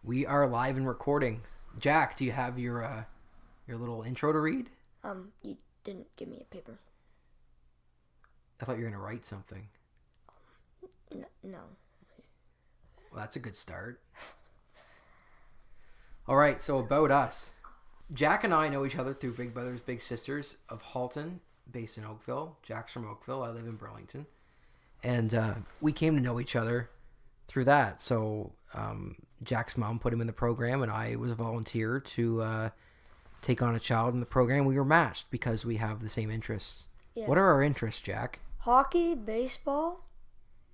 We are live and recording. Jack, do you have your little intro to read? You didn't give me a paper. I thought you were going to write something. No. Well, that's a good start. All right, so about us. Jack and I know each other through Big Brothers Big Sisters of Halton, based in Oakville. Jack's from Oakville. I live in Burlington. And we came to know each other through that. So Jack's mom put him in the program, and I was a volunteer to take on a child in the program. We were matched because we have the same interests. Yeah. What are our interests, Jack? Hockey, baseball.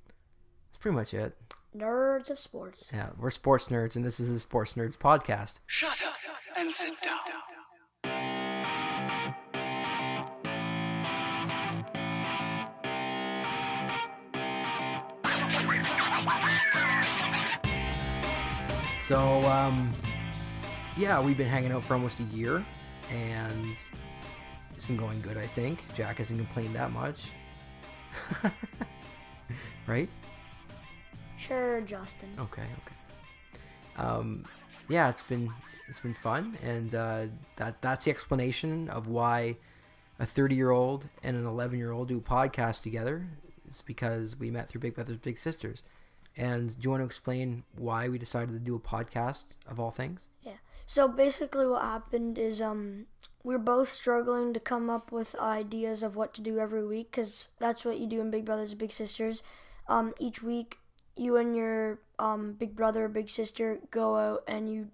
That's pretty much it. Nerds of sports. Yeah, we're sports nerds, and this is the Sports Nerds Podcast. Shut up and sit down. So, yeah, we've been hanging out for almost a year, and it's been going good, I think. Jack hasn't complained that much. Right? Sure, Justin. Okay. Yeah, it's been fun, and that's the explanation of why a 30-year-old and an 11-year-old do a podcast together. It's because we met through Big Brothers Big Sisters. And do you want to explain why we decided to do a podcast of all things? Yeah. So basically what happened is we're both struggling to come up with ideas of what to do every week, because that's what you do in Big Brothers Big Sisters. Each week, you and your big brother or big sister go out and you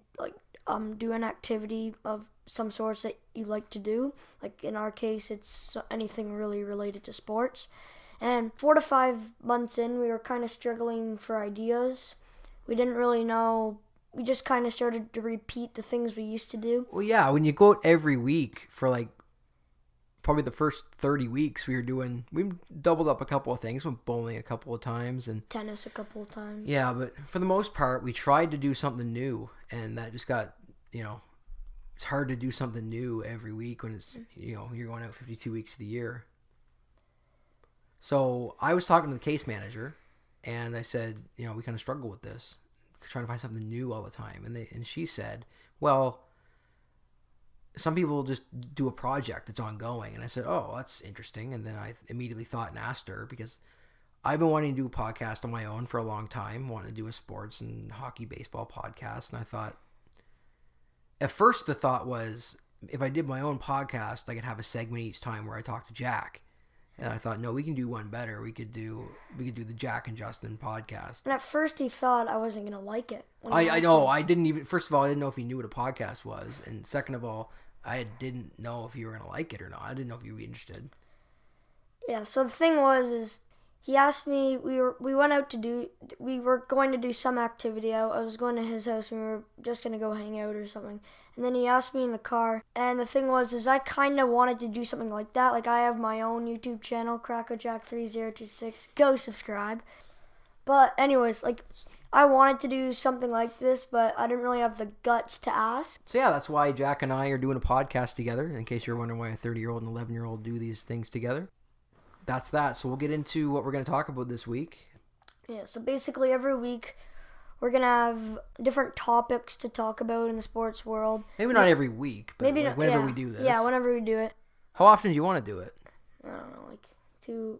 do an activity of some sorts that you like to do. Like in our case, it's anything really related to sports. And 4 to 5 months in, we were kind of struggling for ideas. We didn't really know. We just kind of started to repeat the things we used to do. Well, yeah, when you go out every week for probably the first 30 weeks, we doubled up a couple of things. Went bowling a couple of times and tennis a couple of times. Yeah, but for the most part, we tried to do something new, and that just got, it's hard to do something new every week when it's, you're going out 52 weeks of the year. So I was talking to the case manager, and I said, we kind of struggle with this, trying to find something new all the time. And she said, well, some people just do a project that's ongoing. And I said, oh, that's interesting. And then I immediately thought and asked her, because I've been wanting to do a podcast on my own for a long time, wanting to do a sports and hockey, baseball podcast. And I thought, at first the thought was, if I did my own podcast, I could have a segment each time where I talk to Jack. And I thought, no, we can do one better. We could do the Jack and Justin podcast. And at first he thought I wasn't going to like it. I know. I didn't even, first of all, I didn't know if he knew what a podcast was. And second of all, I didn't know if you were going to like it or not. I didn't know if you would be interested. Yeah, so the thing is he asked me, we were going to do some activity. I was going to his house and we were just going to go hang out or something. And then he asked me in the car. And the thing was I kind of wanted to do something like that. Like, I have my own YouTube channel, CrackerJack3026. Go subscribe. But anyways, I wanted to do something like this, but I didn't really have the guts to ask. So yeah, that's why Jack and I are doing a podcast together, in case you're wondering why a 30-year-old and 11-year-old do these things together. That's that. So we'll get into what we're going to talk about this week. Yeah, so basically every week we're going to have different topics to talk about in the sports world. Maybe not every week, but maybe whenever we do this. Yeah, whenever we do it. How often do you want to do it? I don't know, two,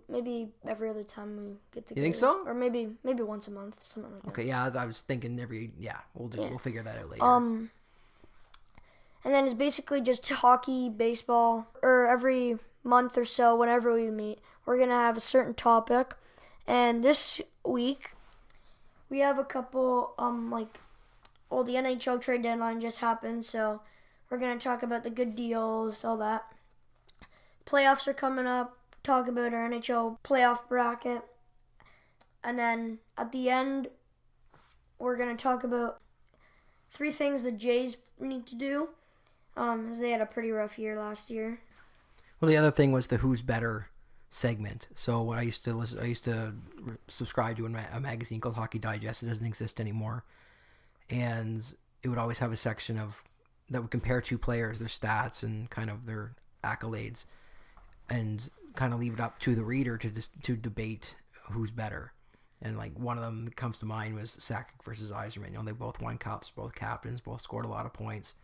maybe every other time we get together. You think so? Or maybe once a month, something like that. Okay, yeah, I was thinking we'll figure that out later. And then it's basically just hockey, baseball, or every month or so, whenever we meet, we're going to have a certain topic. And this week, we have a couple, the NHL trade deadline just happened, so we're going to talk about the good deals, all that. Playoffs are coming up, talk about our NHL playoff bracket. And then at the end, we're going to talk about 3 things the Jays need to do, as they had a pretty rough year last year. Well, the other thing was the Who's Better segment. So what I used to subscribe to a magazine called Hockey Digest. It doesn't exist anymore, and it would always have a section that would compare 2 players, their stats and kind of their accolades, and kind of leave it up to the reader to debate who's better. And like one of them that comes to mind was Sakic versus Yzerman. You know, they both won cups, both captains, both scored a lot of points.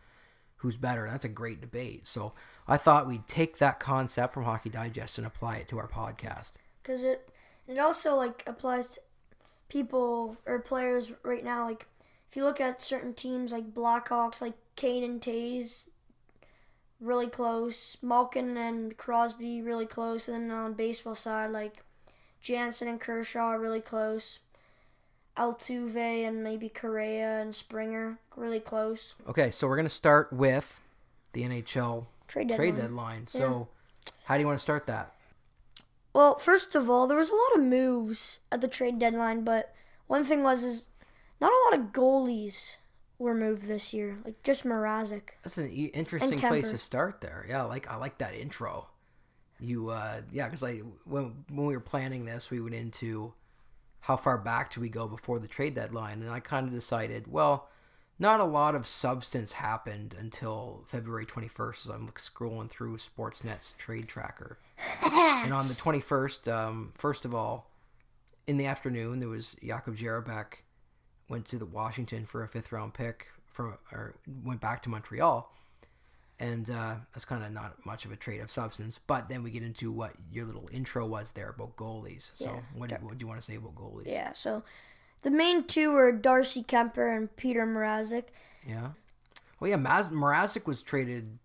Who's better? That's a great debate. So I thought we'd take that concept from Hockey Digest and apply it to our podcast. Because it also like applies to people or players right now. Like if you look at certain teams like Blackhawks, like Kane and Taves, really close. Malkin and Crosby, really close. And then on the baseball side, like Jansen and Kershaw, really close. Altuve and maybe Correa and Springer, really close. Okay, so we're going to start with the NHL Trade deadline. So how do you want to start that? Well, first of all, there was a lot of moves at the trade deadline, but one thing is not a lot of goalies were moved this year. Like just Mrazek. That's an interesting place to start there. Yeah, I like that intro. Because when we were planning this, we went into how far back do we go before the trade deadline, and I kind of decided, well, not a lot of substance happened until February 21st as I'm scrolling through Sportsnet's trade tracker. And on the 21st, first of all, in the afternoon, there was Jakub Jarabek went to the Washington for a 5th-round pick, went back to Montreal. And that's kind of not much of a trade of substance. But then we get into what your little intro was there about goalies. So what do you want to say about goalies? Yeah, so the main two were Darcy Kemper and Peter Mrazek. Yeah. Well, yeah, Mrazek was traded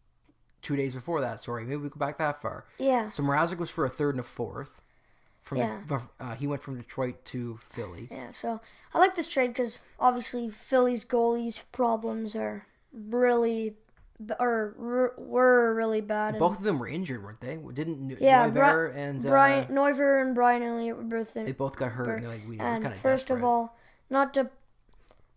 2 days before that. Sorry, maybe we go back that far. Yeah. So Mrazek was for a 3rd and a 4th. He went from Detroit to Philly. Yeah, so I like this trade because obviously Philly's goalies problems are were really bad. Both of them were injured, weren't they? Didn't Neuver and Neuver and Brian Elliott were both they both got hurt. And we were kind of first desperate. of all, not to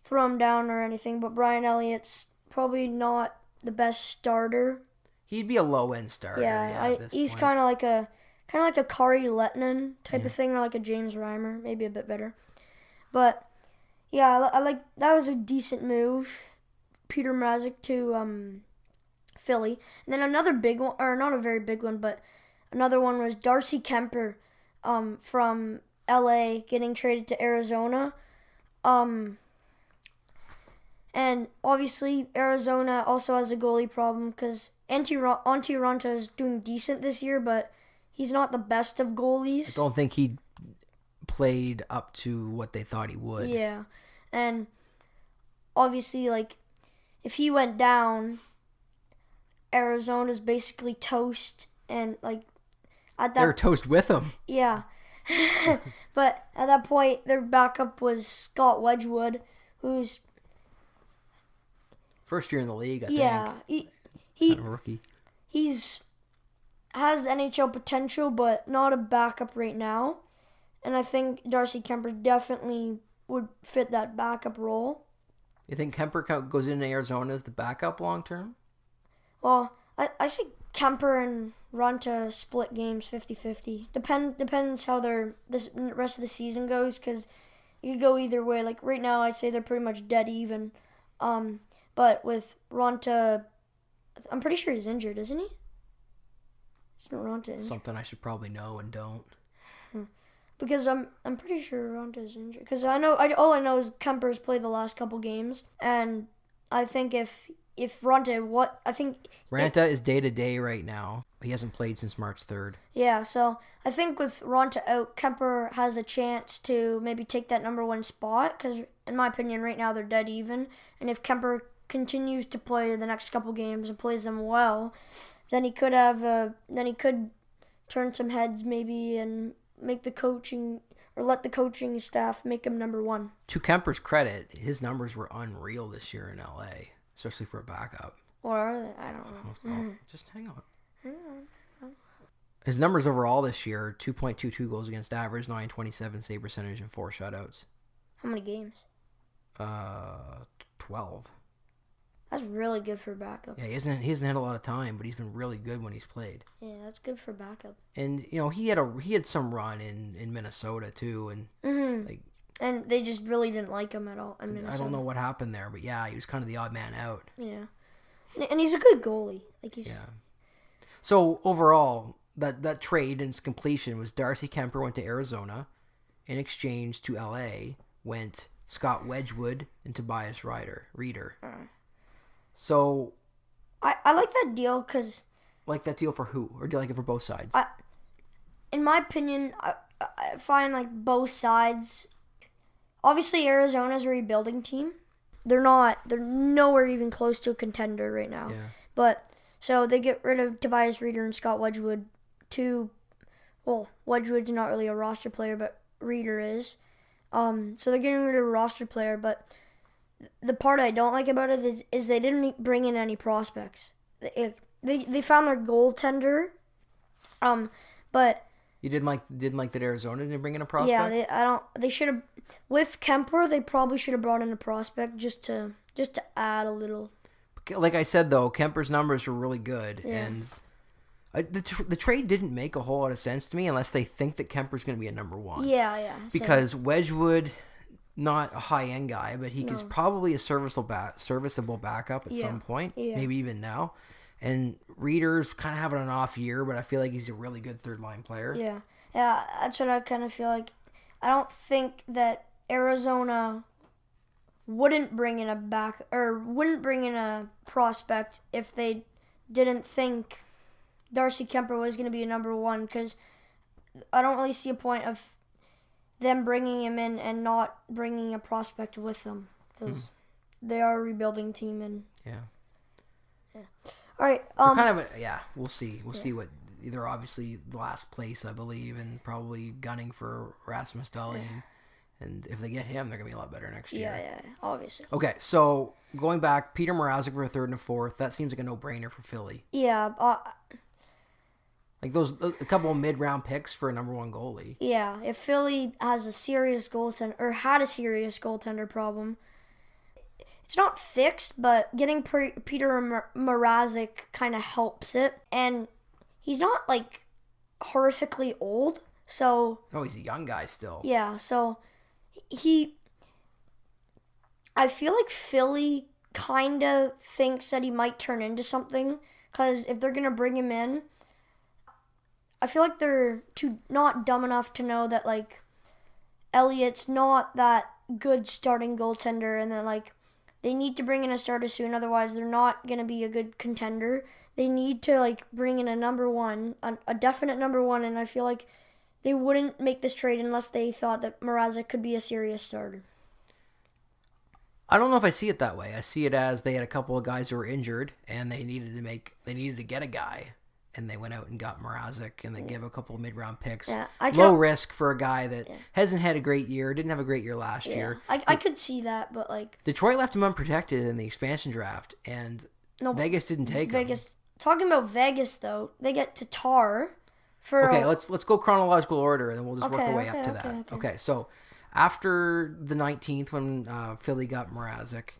throw him down or anything, but Brian Elliott's probably not the best starter. He'd be a low end starter. Yeah, he's kind of like a Kari Lettinen type of thing, or like a James Reimer, maybe a bit better. But yeah, I like that was a decent move, Peter Mrazek to Philly. And then another big one, or not a very big one, but another one was Darcy Kemper from LA getting traded to Arizona. And obviously Arizona also has a goalie problem because Antti Raanta is doing decent this year, but he's not the best of goalies. I don't think he played up to what they thought he would. Yeah. And obviously, like, if he went down, Arizona's basically toast, and like at that they were toast with him. Yeah. But at that point their backup was Scott Wedgwood, who's first year in the league, I think. Yeah. Kind of a rookie. Has NHL potential but not a backup right now. And I think Darcy Kemper definitely would fit that backup role. You think Kemper goes into Arizona as the backup long term? Well, I see Kemper and Raanta split games 50-50. Depends how this rest of the season goes, because it could go either way. Like right now, I'd say they're pretty much dead even. But with Raanta, I'm pretty sure he's injured, isn't he? Isn't Raanta injured? Something I should probably know and don't. Because I'm pretty sure Ranta's injured. Because all I know is Kemper's played the last couple games, and I think if Raanta is day to day right now. He hasn't played since March 3rd. Yeah, so I think with Raanta out, Kemper has a chance to maybe take that number one spot. Because in my opinion, right now they're dead even. And if Kemper continues to play the next couple games and plays them well, then he could turn some heads maybe and make the coaching, or let the coaching staff make him number one. To Kemper's credit, his numbers were unreal this year in LA, especially for a backup. Or are they? I don't know. Just hang on. His numbers overall this year: 2.22 goals against average, 9.27 save percentage, and 4 shutouts. How many games? 12. That's really good for backup. Yeah, he hasn't had a lot of time, but he's been really good when he's played. Yeah, that's good for backup. And he had some run in Minnesota too, and and they just really didn't like him at all in Minnesota. I don't know what happened there, but yeah, he was kind of the odd man out. Yeah, and he's a good goalie. So overall, that trade and its completion was Darcy Kemper went to Arizona, in exchange to LA went Scott Wedgwood and Tobias Reeder. So I like that deal because... Like that deal for who? Or do you like it for both sides? In my opinion, I find like both sides. Obviously, Arizona's a rebuilding team. They're nowhere even close to a contender right now. Yeah. But so they get rid of Tobias Reeder and Scott Wedgwood. Wedgwood's not really a roster player, but Reeder is. So they're getting rid of a roster player. But the part I don't like about it is they didn't bring in any prospects. They found their goaltender, but You didn't like that Arizona didn't bring in a prospect? yeah, they should have with Kemper. They probably should have brought in a prospect just to add a little. Like I said though, Kemper's numbers were really good, Yeah. and the trade didn't make a whole lot of sense to me unless they think that Kemper's going to be a number one. Yeah. Because Wedgwood, not a high end guy, but he is probably a serviceable backup at some point, maybe even now. And Reeder's kind of having an off year, but I feel like he's a really good third line player. Yeah. That's what I kind of feel like. I don't think that Arizona wouldn't bring in a prospect if they didn't think Darcy Kemper was going to be a number one, because I don't really see a point of them bringing him in and not bringing a prospect with them, because they are a rebuilding team. And yeah. All right. We'll see. We'll see what they're obviously last place, I believe, and probably gunning for Rasmus Dahlin. Yeah. And if they get him, they're gonna be a lot better next year. Yeah, obviously. Okay, so going back, Peter Mrazek for a third and a fourth. That seems like a no-brainer for Philly. Yeah. Like a couple of mid-round picks for a number one goalie. Yeah, if Philly has a serious goaltender or had a serious goaltender problem, it's not fixed, but getting Peter Mrazek kind of helps it. And he's not like horrifically old, so... Oh, he's a young guy still. Yeah, so I feel like Philly kind of thinks that he might turn into something, because if they're going to bring him in, I feel like they're not dumb enough to know that, like, Elliott's not that good starting goaltender, and that, like, they need to bring in a starter soon, otherwise they're not going to be a good contender. They need to, like, bring in a number one, a definite number one, and I feel like they wouldn't make this trade unless they thought that Mrazek could be a serious starter. I don't know if I see it that way. I see it as they had a couple of guys who were injured, and they needed to get a guy, and they went out and got Mrazek, and they gave a couple of mid-round picks. Yeah, low risk for a guy that hasn't had a great year, didn't have a great year last year. I could see that, but like Detroit left him unprotected in the expansion draft, and Vegas didn't take him. Talking about Vegas though, they get Tatar for. Okay, let's go chronological order, and then we'll just work our way up to that. Okay, so after the 19th, when Philly got Mrazek,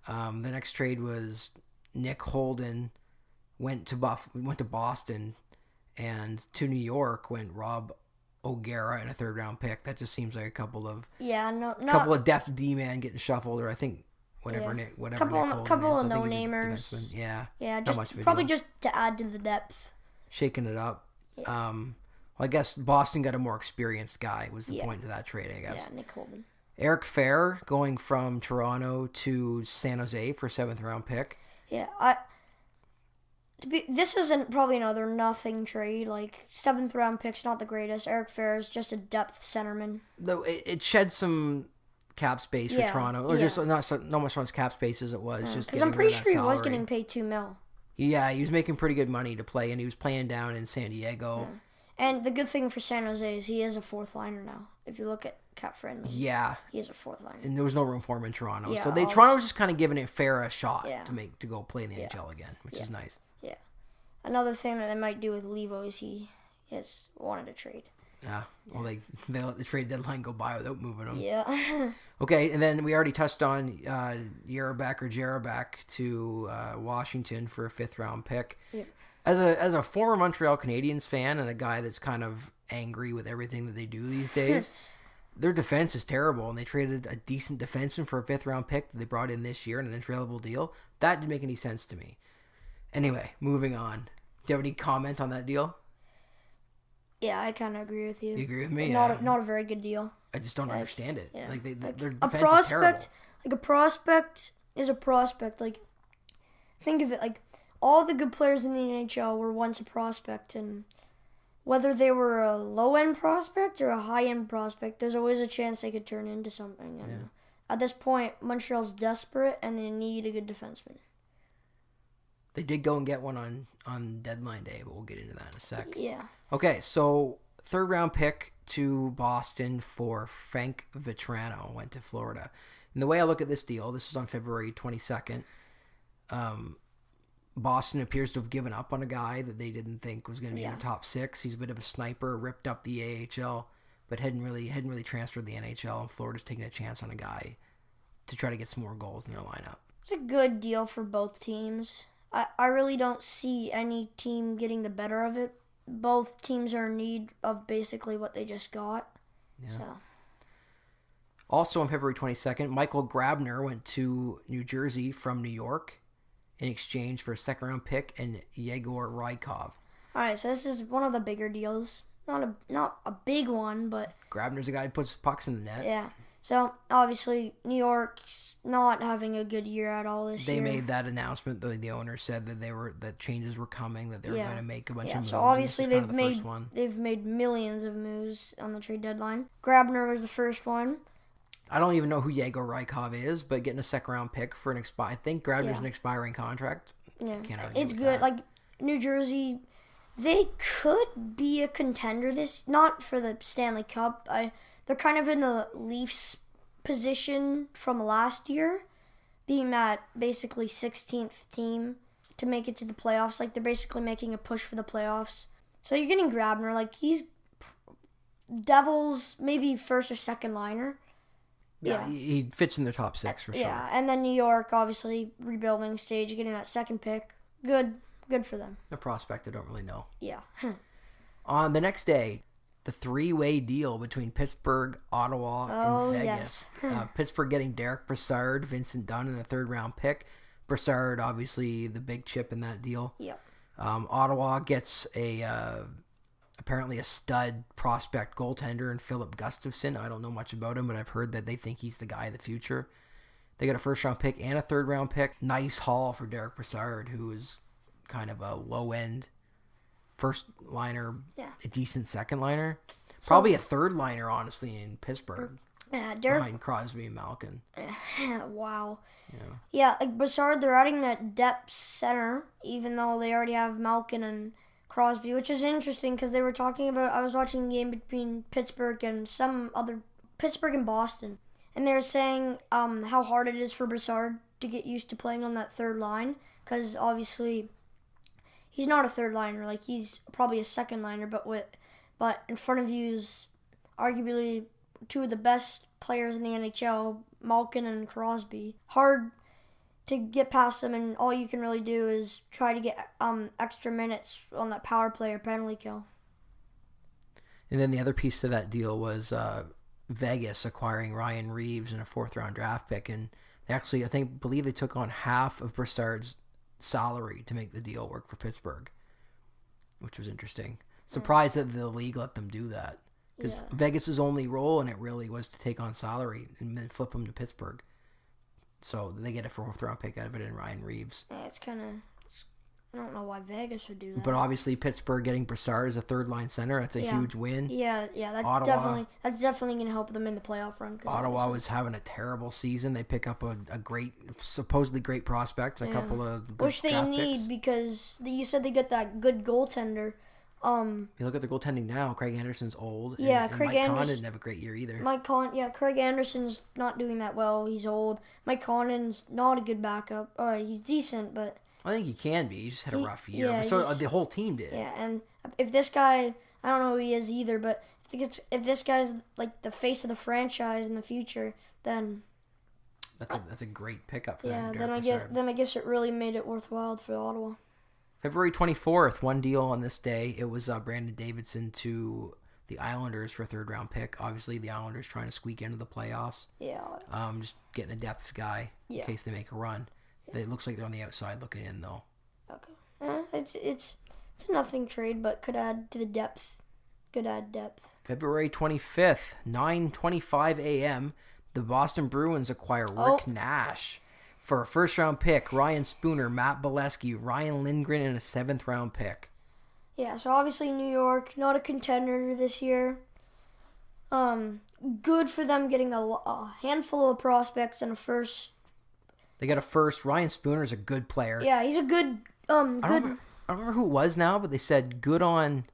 the next trade was Nick Holden went to Boston, and to New York went Rob O'Gara and a third round pick. That just seems like a couple of depth D man getting shuffled, or I think whatever Nick couple of no namers. Yeah, just probably just to add to the depth, shaking it up. Yeah. I guess Boston got a more experienced guy was the point of that trade, I guess. Yeah, Nick Holden. Eric Fair going from Toronto to San Jose for a 7th round pick. Yeah, this isn't probably another nothing trade. Like, 7th round pick's not the greatest. Eric Fair is just a depth centerman. Though it shed some cap space for Toronto, or just not much much cap space as it was. Just because I'm pretty sure he was getting paid $2 million. Yeah, he was making pretty good money to play, and he was playing down in San Diego. Yeah. And the good thing for San Jose is he is a 4th liner now. If you look at cap friendly, he is a 4th liner, and there was no room for him in Toronto. Yeah, so Toronto was just kind of giving it Fair a shot to go play in the NHL again, which is nice. Yeah. Another thing that they might do with Levo is he has wanted to trade. Yeah. Well, they let the trade deadline go by without moving him. Yeah. Okay, and then we already touched on Jarabek to Washington for a 5th round pick. Yep. As a former Montreal Canadiens fan and a guy that's kind of angry with everything that they do these days, their defense is terrible, and they traded a decent defenseman for a 5th round pick that they brought in this year in an entry-level deal. That didn't make any sense to me. Anyway, moving on. Do you have any comment on that deal? Yeah, I kind of agree with you. You agree with me? Not a very good deal. I just don't understand it. Yeah. Like their A defense is prospect, terrible. like a prospect is a prospect. Like, think of it like all the good players in the NHL were once a prospect, and whether they were a low end prospect or a high end prospect, there's always a chance they could turn into something. And at this point, Montreal's desperate and they need a good defenseman. They did go and get one on deadline day, but we'll get into that in a sec. Yeah. Okay, so third round pick to Boston for Frank Vetrano went to Florida. And the way I look at this deal, this was on February 22nd. Boston appears to have given up on a guy that they didn't think was going to be in the top 6. He's a bit of a sniper, ripped up the AHL, but hadn't really transferred to the NHL. And Florida's taking a chance on a guy to try to get some more goals in their lineup. It's a good deal for both teams. I really don't see any team getting the better of it. Both teams are in need of basically what they just got. Yeah. So. Also on February 22nd, Michael Grabner went to New Jersey from New York in exchange for a second-round pick and Yegor Rykov. All right, so this is one of the bigger deals. Not a big one, but... Grabner's a guy who puts pucks in the net. Yeah. So, obviously, New York's not having a good year at all this year. They made that announcement. The owner said that changes were coming, that they were going to make a bunch of moves. So obviously they've made millions of moves on the trade deadline. Grabner was the first one. I don't even know who Yegor Rykov is, but getting a second-round pick for I think Grabner's an expiring contract. Yeah, it's good. Like, New Jersey, they could be a contender not for the Stanley Cup. They're kind of in the Leafs position from last year, being that basically 16th team to make it to the playoffs. Like, they're basically making a push for the playoffs. So you're getting Grabner. Like, he's Devils, maybe first or second liner. Yeah, he fits in the top 6 for sure. Yeah, and then New York, obviously, rebuilding stage, getting that second pick. Good for them. A prospect I don't really know. Yeah. On the next day, the 3-way deal between Pittsburgh, Ottawa, and Vegas. Yes. Pittsburgh getting Derek Brassard, Vincent Dunn, and a third-round pick. Brassard, obviously, the big chip in that deal. Yep. Ottawa gets apparently a stud prospect goaltender in Philip Gustafson. I don't know much about him, but I've heard that they think he's the guy of the future. They got a first-round pick and a third-round pick. Nice haul for Derek Brassard, who is kind of a low-end first liner, a decent second liner, probably a third liner, honestly, in Pittsburgh. Yeah, behind Crosby and Malkin. Wow. Yeah, like Brassard, they're adding that depth center, even though they already have Malkin and Crosby, which is interesting because they were talking about. I was watching a game between Pittsburgh and Pittsburgh and Boston, and they were saying how hard it is for Brassard to get used to playing on that third line because obviously he's not a third liner, like he's probably a second liner, but in front of you is arguably two of the best players in the NHL, Malkin and Crosby. Hard to get past them, and all you can really do is try to get extra minutes on that power play or penalty kill. And then the other piece to that deal was Vegas acquiring Ryan Reeves in a 4th-round draft pick, and they actually, believe they took on half of Brassard's salary to make the deal work for Pittsburgh, which was interesting. Surprised that the league let them do that, because Vegas' only role in it really was to take on salary and then flip them to Pittsburgh. So they get a 4th-round pick out of it in Ryan Reeves. Yeah, it's kind of... I don't know why Vegas would do that. But obviously Pittsburgh getting Brassard as a third-line center, that's a huge win. Yeah, that's definitely going to help them in the playoff run. Ottawa was having a terrible season. They pick up a supposedly great prospect, a couple of good which they need picks. Because you said they got that good goaltender. You look at the goaltending now. Craig Anderson's old. Yeah, and Craig Mike Anderson Condon didn't have a great year either. Craig Anderson's not doing that well. He's old. Mike Condon's not a good backup. He's decent, but I think he can be. He just had a rough year. Yeah, so the whole team did. Yeah, and if this guy, I don't know who he is either, but if this guy's like the face of the franchise in the future, then that's a great pickup for them. Yeah, then I guess it really made it worthwhile for Ottawa. February 24th, one deal on this day. It was Brandon Davidson to the Islanders for a 3rd-round pick. Obviously, the Islanders trying to squeak into the playoffs. Yeah. Just getting a depth guy in case they make a run. It looks like they're on the outside looking in, though. Okay. It's a nothing trade, but could add to the depth Good add depth. February 25th, 9:25 a.m., the Boston Bruins acquire Rick Nash for a first-round pick, Ryan Spooner, Matt Bolesky, Ryan Lindgren, and a seventh-round pick. Yeah, so obviously New York, not a contender this year. Good for them getting a handful of prospects and a first. They got a first. Ryan Spooner's a good player. Yeah, he's a good. I don't remember who it was now, but they said good on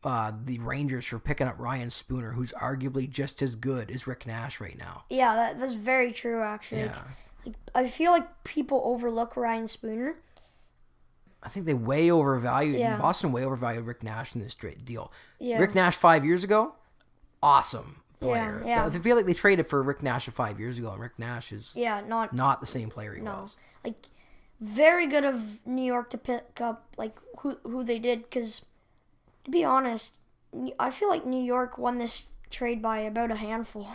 the Rangers for picking up Ryan Spooner, who's arguably just as good as Rick Nash right now. Yeah, that's very true, actually. Yeah. I feel like people overlook Ryan Spooner. I think they way overvalued. Yeah. Boston way overvalued Rick Nash in this deal. Yeah. Rick Nash 5 years ago, awesome player. Yeah. I feel like they traded for Rick Nash 5 years ago, and Rick Nash is not the same player he was. Like, very good of New York to pick up like who they did, because to be honest, I feel like New York won this trade by about a handful.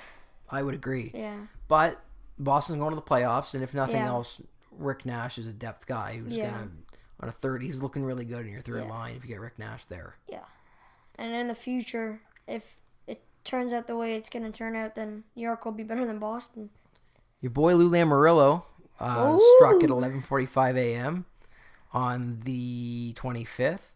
I would agree. Yeah. But Boston's going to the playoffs, and if nothing else, Rick Nash is a depth guy who's gonna on a third. He's looking really good in your third line if you get Rick Nash there. Yeah. And in the future, if it turns out the way it's going to turn out, then New York will be better than Boston. Your boy Lou Lamoriello struck at 11:45 a.m. on the 25th,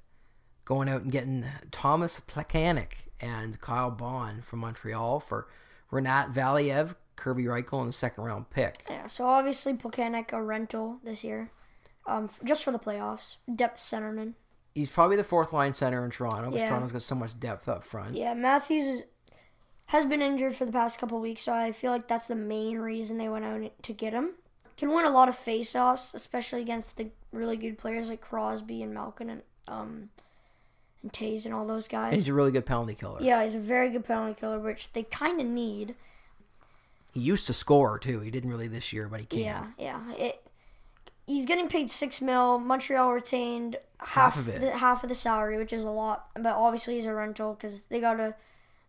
going out and getting Thomas Plekanec and Kyle Bond from Montreal for Renat Valiev, Kirby Reichel, and a second-round pick. Yeah, so obviously Plekanec a rental this year, just for the playoffs. Depth centerman. He's probably the fourth-line center in Toronto, because Toronto's got so much depth up front. Yeah, Matthews has been injured for the past couple of weeks, so I feel like that's the main reason they went out to get him. Can win a lot of face-offs, especially against the really good players like Crosby and Malkin and Taze and all those guys. And he's a really good penalty killer. Yeah, he's a very good penalty killer, which they kind of need. He used to score, too. He didn't really this year, but he can. Yeah. He's getting paid $6 million. Montreal retained half of it. Half of the salary, which is a lot. But obviously he's a rental because they got to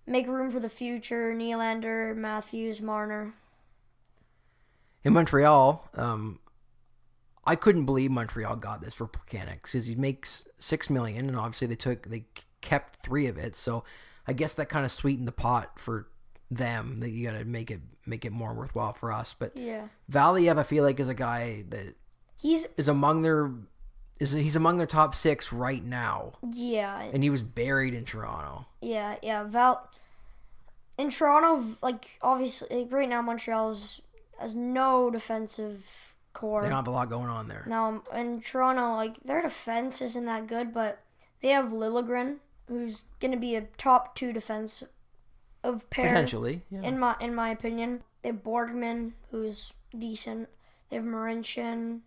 make room for the future. Nylander, Matthews, Marner. In Montreal, I couldn't believe Montreal got this for Plekanec because he makes $6 million, and obviously they kept 3 of it. So I guess that kind of sweetened the pot for them. That you got to make it more worthwhile for us. But Valiev, I feel like, is a guy that he's among their top 6 right now. Yeah, and he was buried in Toronto. Yeah. In Toronto, like obviously, right now Montreal has no defensive core. They don't have a lot going on there. No, in Toronto, like their defense isn't that good, but they have Liljegren, who's gonna be a top 2 defense of pair. Potentially, yeah. In my opinion. They have Borgman, who's decent. They have Marincin.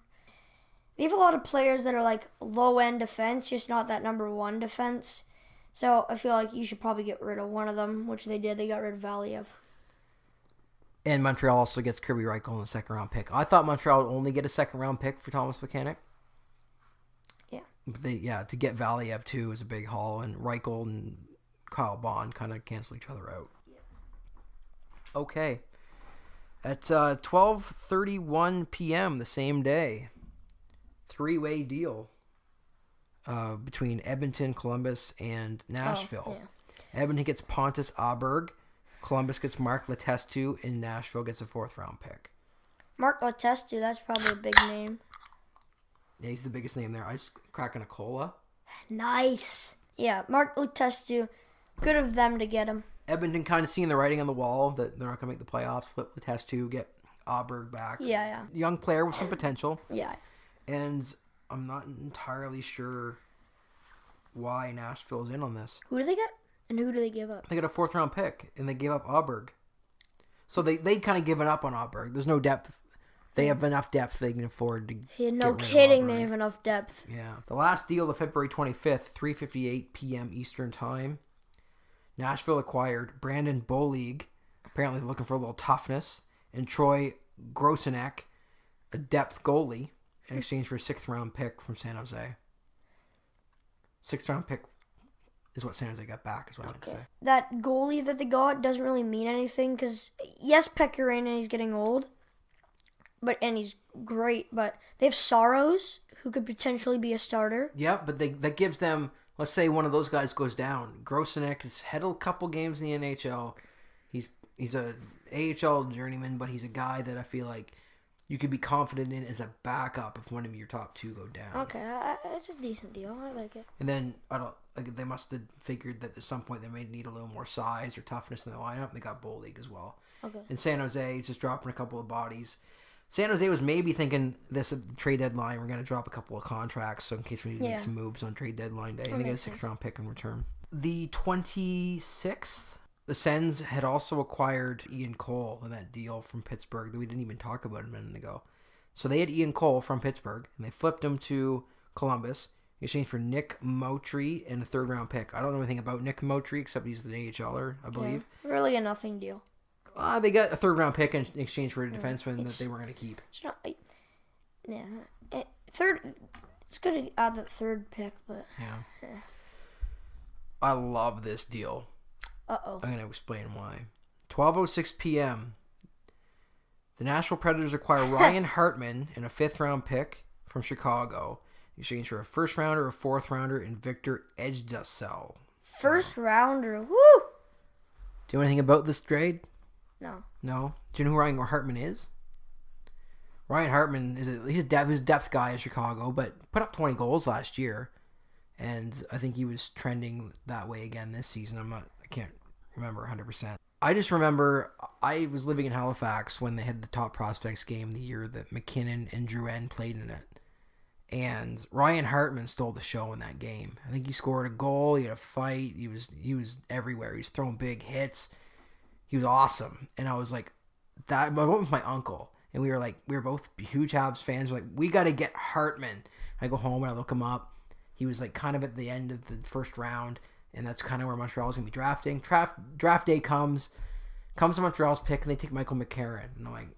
They have a lot of players that are like low-end defense, just not that number 1 defense. So I feel like you should probably get rid of one of them, which they did. They got rid of Valiev. And Montreal also gets Kirby Reichel in the second-round pick. I thought Montreal would only get a second-round pick for Thomas Plekanec. Yeah. But to get Valiev too is a big haul, and Reichel and Kyle Bond kind of cancel each other out. Yeah. Okay. At 12:31 p.m. the same day, 3-way deal between Edmonton, Columbus, and Nashville. Edmonton gets Pontus Aberg, Columbus gets Mark Letestu, and Nashville gets a 4th-round pick. Mark Letestu, that's probably a big name. Yeah, he's the biggest name there. I just cracking a cola. Nice. Yeah, Mark Letestu, good of them to get him. Edmonton kind of seeing the writing on the wall that they're not going to make the playoffs. Flip Letestu, get Aberg back. Yeah. Young player with some potential. Yeah. And I'm not entirely sure why Nashville's in on this. Who do they get? And who do they give up? They got a 4th-round pick, and they gave up Aberg. So they kind of given up on Aberg. There's no depth. They have enough depth they can afford to get rid of kidding, Aberg. they have enough depth. Yeah. The last deal of February 25th, 3:58 p.m. Eastern Time. Nashville acquired Brandon Bolig, apparently looking for a little toughness, and Troy Grossenek, a depth goalie, in exchange for a 6th-round pick from San Jose. 6th-round pick is what San Jose got back, is what I meant to say. That goalie that they got doesn't really mean anything, because yes, Pekka is getting old, and he's great, but they have Saros, who could potentially be a starter. Yeah, but that gives them let's say one of those guys goes down. Grosenick has had a couple games in the NHL. He's a AHL journeyman, but he's a guy that I feel like you could be confident in as a backup if one of your top two go down. Okay, it's a decent deal. I like it. And then they must have figured that at some point they may need a little more size or toughness in the lineup. They got Bull League as well. Okay. And San Jose is just dropping a couple of bodies. San Jose was maybe thinking this at the trade deadline. We're going to drop a couple of contracts, so in case we need to make some moves on trade deadline day, and they get a 6th round pick in return. The 26th, the Sens had also acquired Ian Cole in that deal from Pittsburgh that we didn't even talk about a minute ago. So they had Ian Cole from Pittsburgh, and they flipped him to Columbus in exchange for Nick Motry and a 3rd round pick. I don't know anything about Nick Motry except he's the AHLer, I believe. Yeah, really a nothing deal. They got a 3rd round pick in exchange for a defenseman that they weren't going to keep. It's not. Third. It's good to add that 3rd pick, but yeah. I love this deal. Uh-oh. I'm going to explain why. 12:06 p.m. The Nashville Predators acquire Ryan Hartman and a 5th round pick from Chicago in exchange for a 1st rounder, a 4th rounder, and Victor Ejdusel. 1st rounder. Woo! Do you know anything about this trade? No. No? Do you know who Ryan Hartman is? Ryan Hartman he's a depth guy in Chicago, but put up 20 goals last year. And I think he was trending that way again this season. I can't remember 100%. I just remember I was living in Halifax when they had the top prospects game the year that McKinnon and Drouin played in it. And Ryan Hartman stole the show in that game. I think he scored a goal, he had a fight, he was everywhere. He was throwing big hits. He was awesome. And I was like, I went with my uncle. And we were both huge Habs fans. We're like, we got to get Hartman. I go home and I look him up. He was like kind of at the end of the 1st round. And that's kind of where Montreal's going to be drafting. Draft day comes to Montreal's pick, and they take Michael McCarron. And I'm like,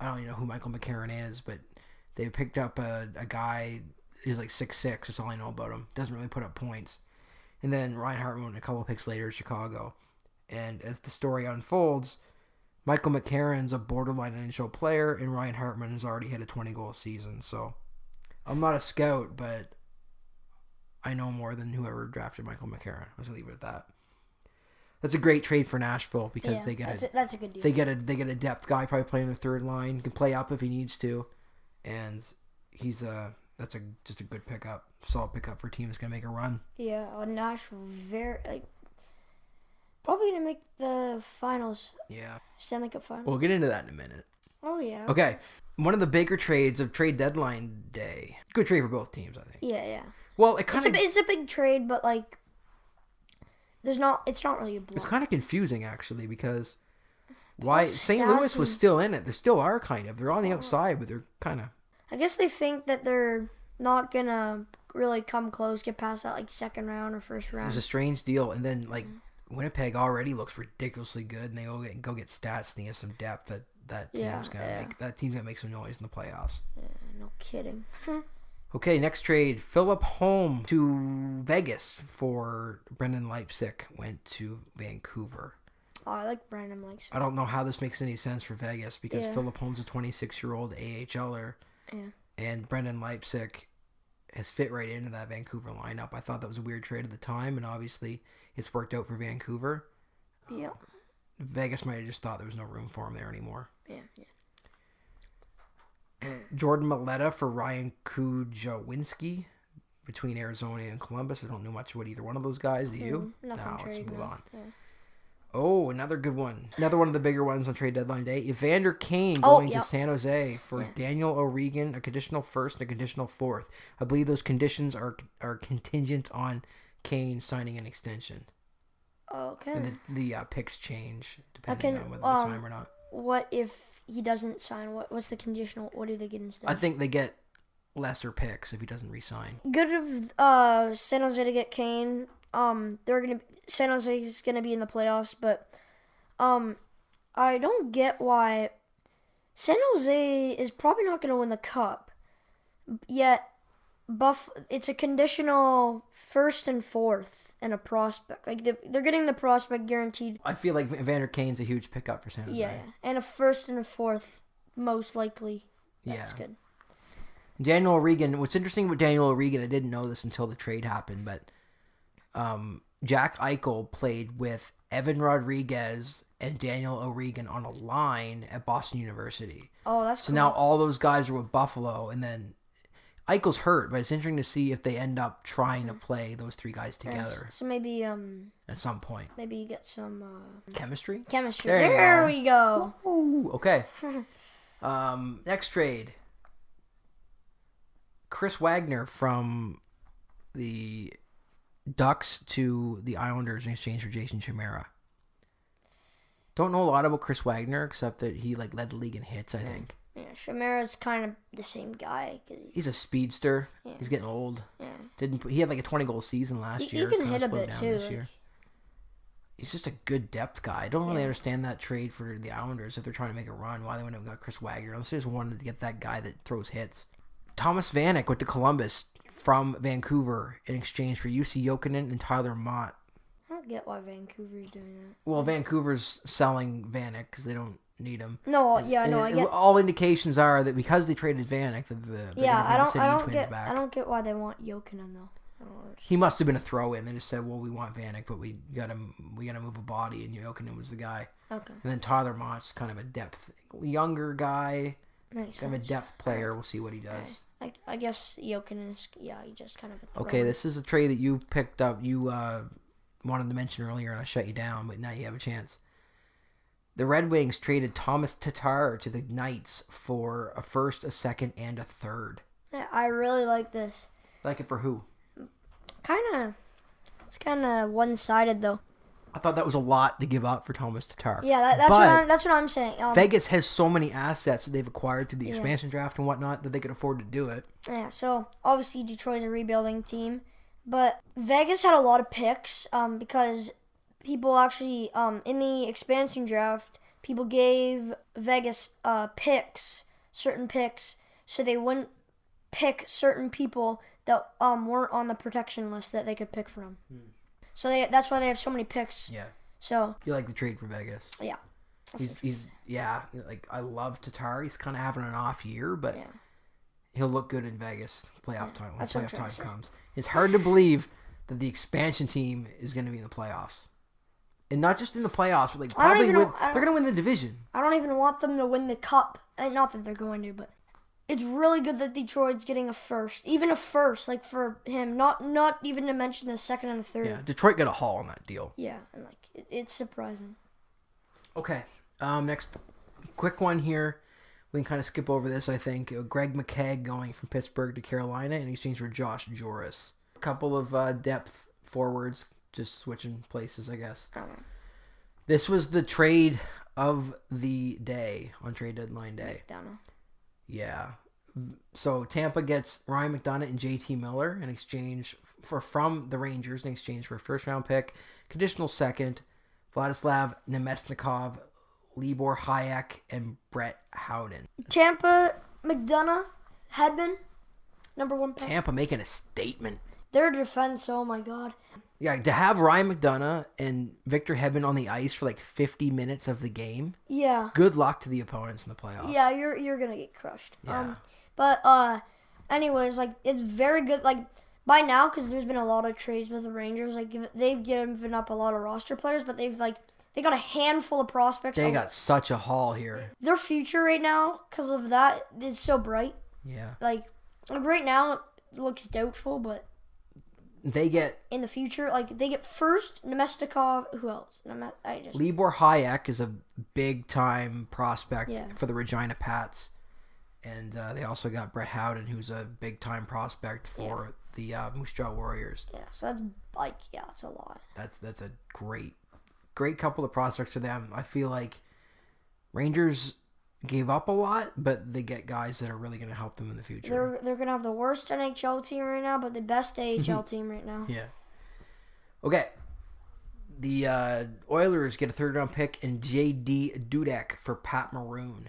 I don't even know who Michael McCarron is, but they picked up a guy, he's like 6'6", that's all I know about him. Doesn't really put up points. And then Ryan Hartman went a couple of picks later in Chicago. And as the story unfolds, Michael McCarron's a borderline NHL player, and Ryan Hartman has already hit a 20-goal season. So I'm not a scout, but I know more than whoever drafted Michael McCarron. I was gonna leave it at that. That's a great trade for Nashville because they get that's a good deal. They get a depth guy probably playing the 3rd line. He can play up if he needs to, and he's just a good pickup, solid pickup for a team that's gonna make a run. Yeah, Nashville probably gonna make the finals. Yeah, Stanley Cup finals. We'll get into that in a minute. Oh yeah. Okay, one of the bigger trades of trade deadline day. Good trade for both teams, I think. Yeah. Well, it's a big trade, but like, it's not really a blow. It's kind of confusing actually because why St. Louis was still in it. They still are kind of. They're on the outside, but they're kind of. I guess they think that they're not gonna really come close, get past that like 2nd round or 1st round. It was a strange deal, and then like Winnipeg already looks ridiculously good, and they go get stats and they have some depth that team's gonna make some noise in the playoffs. Yeah, no kidding. Okay, next trade. Philip Holm to Vegas for Brendan Leipsic went to Vancouver. Oh, I like Brendan Leipsic. I don't know how this makes any sense for Vegas because Philip Holm's a 26-year-old AHLer. Yeah. And Brendan Leipsic has fit right into that Vancouver lineup. I thought that was a weird trade at the time, and obviously it's worked out for Vancouver. Yeah. Vegas might have just thought there was no room for him there anymore. Yeah. Jordan Maleta for Ryan Kujawinski between Arizona and Columbus. I don't know much about either one of those guys. Do you? Nothing. Let's move on. Yeah. Oh, another good one. Another one of the bigger ones on trade deadline day. Evander Kane going to San Jose for Daniel O'Regan, a conditional 1st and a conditional 4th. I believe those conditions are contingent on Kane signing an extension. Okay. And the picks change depending on whether they sign or not. What if he doesn't sign? What's the conditional? What do they get instead? I think they get lesser picks if he doesn't re-sign. Good of San Jose to get Kane. San Jose is gonna be in the playoffs, but I don't get why San Jose is probably not gonna win the cup. Yet, it's a conditional 1st and 4th and a prospect. Like they're getting the prospect guaranteed. I feel like Evander Kane's a huge pickup for San Jose. Yeah, and a 1st and a 4th most likely. That's good. Daniel O'Regan. What's interesting with Daniel O'Regan, I didn't know this until the trade happened, but Jack Eichel played with Evan Rodriguez and Daniel O'Regan on a line at Boston University. Oh, that's So cool. now all those guys are with Buffalo, and then Eichel's hurt, but it's interesting to see if they end up trying to play those three guys together So maybe at some point. maybe you get some Chemistry? chemistry. There you There go. we go. Ooh, okay. Next trade. Chris Wagner from the Ducks to the Islanders in exchange for Jason Chimera. Don't know a lot about Chris Wagner except that he led the league in hits, I think. Yeah, Shamara's kind of the same guy. He's a speedster. Yeah. He's getting old. Yeah. He had a 20-goal season last He year. can Kinda hit a slowed bit down too. this year. He's just a good depth guy. I don't really understand that trade for the Islanders if they're trying to make a run. Why they went and got Chris Wagner? Unless they just wanted to get that guy that throws hits. Thomas Vanek went to Columbus from Vancouver in exchange for UC Jokinen and Tyler Mott. I don't get why Vancouver's doing that. Well, Vancouver's selling Vanek because they don't need him. No, yeah, no, I get. All indications are that because they traded Vanek, that they're Yeah, gonna bring the I City don't Twins get. back. I don't get why they want Jokinen though. I don't know. He must have been a throw-in. They just said, "Well, we want Vanek, but we gotta move a body," and Jokinen was the guy. Okay, And then Tyler Mott's kind of a depth, younger guy, makes kind of a sense. depth player. We'll see what he does. I guess Jokinen is. Yeah, he just kind of a throw. Okay, this is a trade that you picked up. You wanted to mention earlier, and I shut you down, but now you have a chance. The Red Wings traded Thomas Tatar to the Knights for a first, a second, and a third. Yeah, I really like this. Like it for who? It's kind of one-sided though. I thought that was a lot to give up for Thomas Tatar. Yeah, that's what I'm saying. Vegas has so many assets that they've acquired through the expansion draft and whatnot that they could afford to do it. Yeah, so obviously Detroit's a rebuilding team, but Vegas had a lot of picks because people actually in the expansion draft, people gave Vegas certain picks, so they wouldn't pick certain people that weren't on the protection list that they could pick from. So that's why they have so many picks. Yeah. So You like the trade for Vegas? yeah, He's I love Tatar. He's kind of having an off year, but yeah. he'll look good in Vegas playoff time when That's what I'm playoff trying time to say. comes. It's hard to believe that the expansion team is going to be in the playoffs, and not just in the playoffs, but I don't probably even know- I they're going to win the division. I don't even want them to win the cup. Not that they're going to, but it's really good that Detroit's getting a first, even a first, like for him. Not even to mention the second and the third. Yeah, Detroit got a haul on that deal. Yeah, and it's surprising. Okay, next quick one here. We can kind of skip over this, I think. Greg McKegg going from Pittsburgh to Carolina in exchange for Josh Joris. A couple of depth forwards, just switching places, I guess. I don't know. This was the trade of the day on trade deadline day. Don't know. Yeah. So Tampa gets Ryan McDonough and JT Miller in exchange from the Rangers in exchange for a first round pick, conditional second, Vladislav Nemesnikov, Libor Hayek, and Brett Howden. Tampa, McDonough, Hedman, number one pick. Tampa making a statement. Their defense, oh my god. Yeah, to have Ryan McDonough and Victor Hedman on the ice for 50 minutes of the game. Yeah. Good luck to the opponents in the playoffs. Yeah, you're gonna get crushed. Yeah. But anyways, it's very good. By now, because there's been a lot of trades with the Rangers, they've given up a lot of roster players, but they got a handful of prospects. They got such a haul here. Their future right now, because of that, is so bright. Yeah. Right now, it looks doubtful, but They get in the future, they get first Nemestikov. Who else? Libor Hayek is a big time prospect Yeah. for the Regina Pats, and they also got Brett Howden, who's a big time prospect for the Moose Jaw Warriors. Yeah, so that's a lot. That's a great couple of prospects for them. I feel like Rangers gave up a lot, but they get guys that are really going to help them in the future. They're gonna have the worst NHL team right now, but the best AHL team right now. Yeah. Okay. The Oilers get a third round pick and J.D. Dudek for Pat Maroon.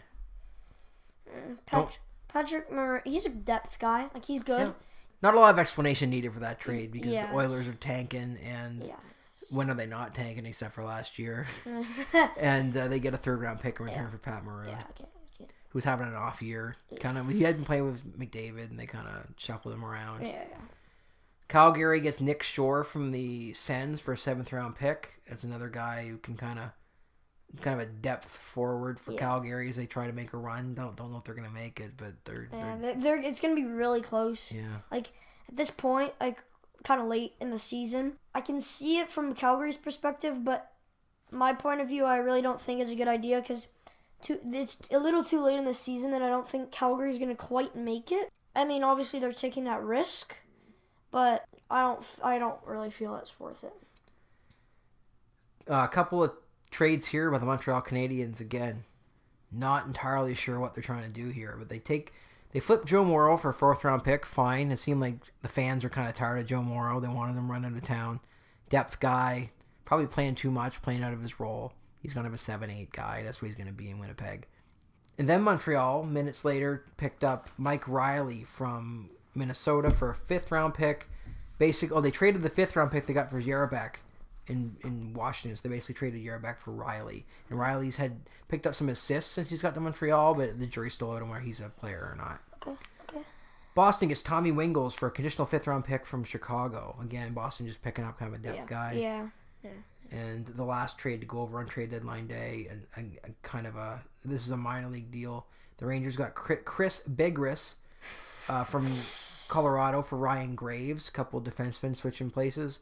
Patrick Maroon, he's a depth guy. He's good. Yeah. Not a lot of explanation needed for that trade because Yeah, the Oilers are tanking, and Yeah. when are they not tanking except for last year? And they get a third round pick in return for Pat Maroon. Yeah, okay. who was having an off year. He had been playing with McDavid, and they kind of shuffled him around. Yeah. Calgary gets Nick Shore from the Sens for a 7th-round pick. That's another guy who can kind of a depth forward for Calgary as they try to make a run. Don't know if they're gonna make it, but they're it's gonna be really close. Yeah. Like at this point, like kind of late in the season, I can see it from Calgary's perspective, but my point of view, I really don't think it's a good idea because it's a little too late in the season, and I don't think Calgary's gonna quite make it. I mean, obviously they're taking that risk, but I don't really feel it's worth it. A couple of trades here by the Montreal Canadiens again. Not entirely sure what they're trying to do here, but they flipped Joe Morrow for a 4th-round pick. Fine. It seemed like the fans are kind of tired of Joe Morrow. They wanted him run out of town. Depth guy, probably playing too much, playing out of his role. He's going to have a 7-8 guy. That's what he's going to be in Winnipeg. And then Montreal, minutes later, picked up Mike Riley from Minnesota for a 5th-round pick. They traded the 5th-round pick they got for Jarabek in Washington. So they basically traded Jarabek for Riley. And Riley's had picked up some assists since he's got to Montreal, but the jury's still out on where he's a player or not. Okay. Boston gets Tommy Wingles for a conditional 5th-round pick from Chicago. Again, Boston just picking up kind of a depth guy. Yeah. And the last trade to go over on trade deadline day, and kind of this is a minor league deal. The Rangers got Chris Begris from Colorado for Ryan Graves. A couple of defensemen switching places.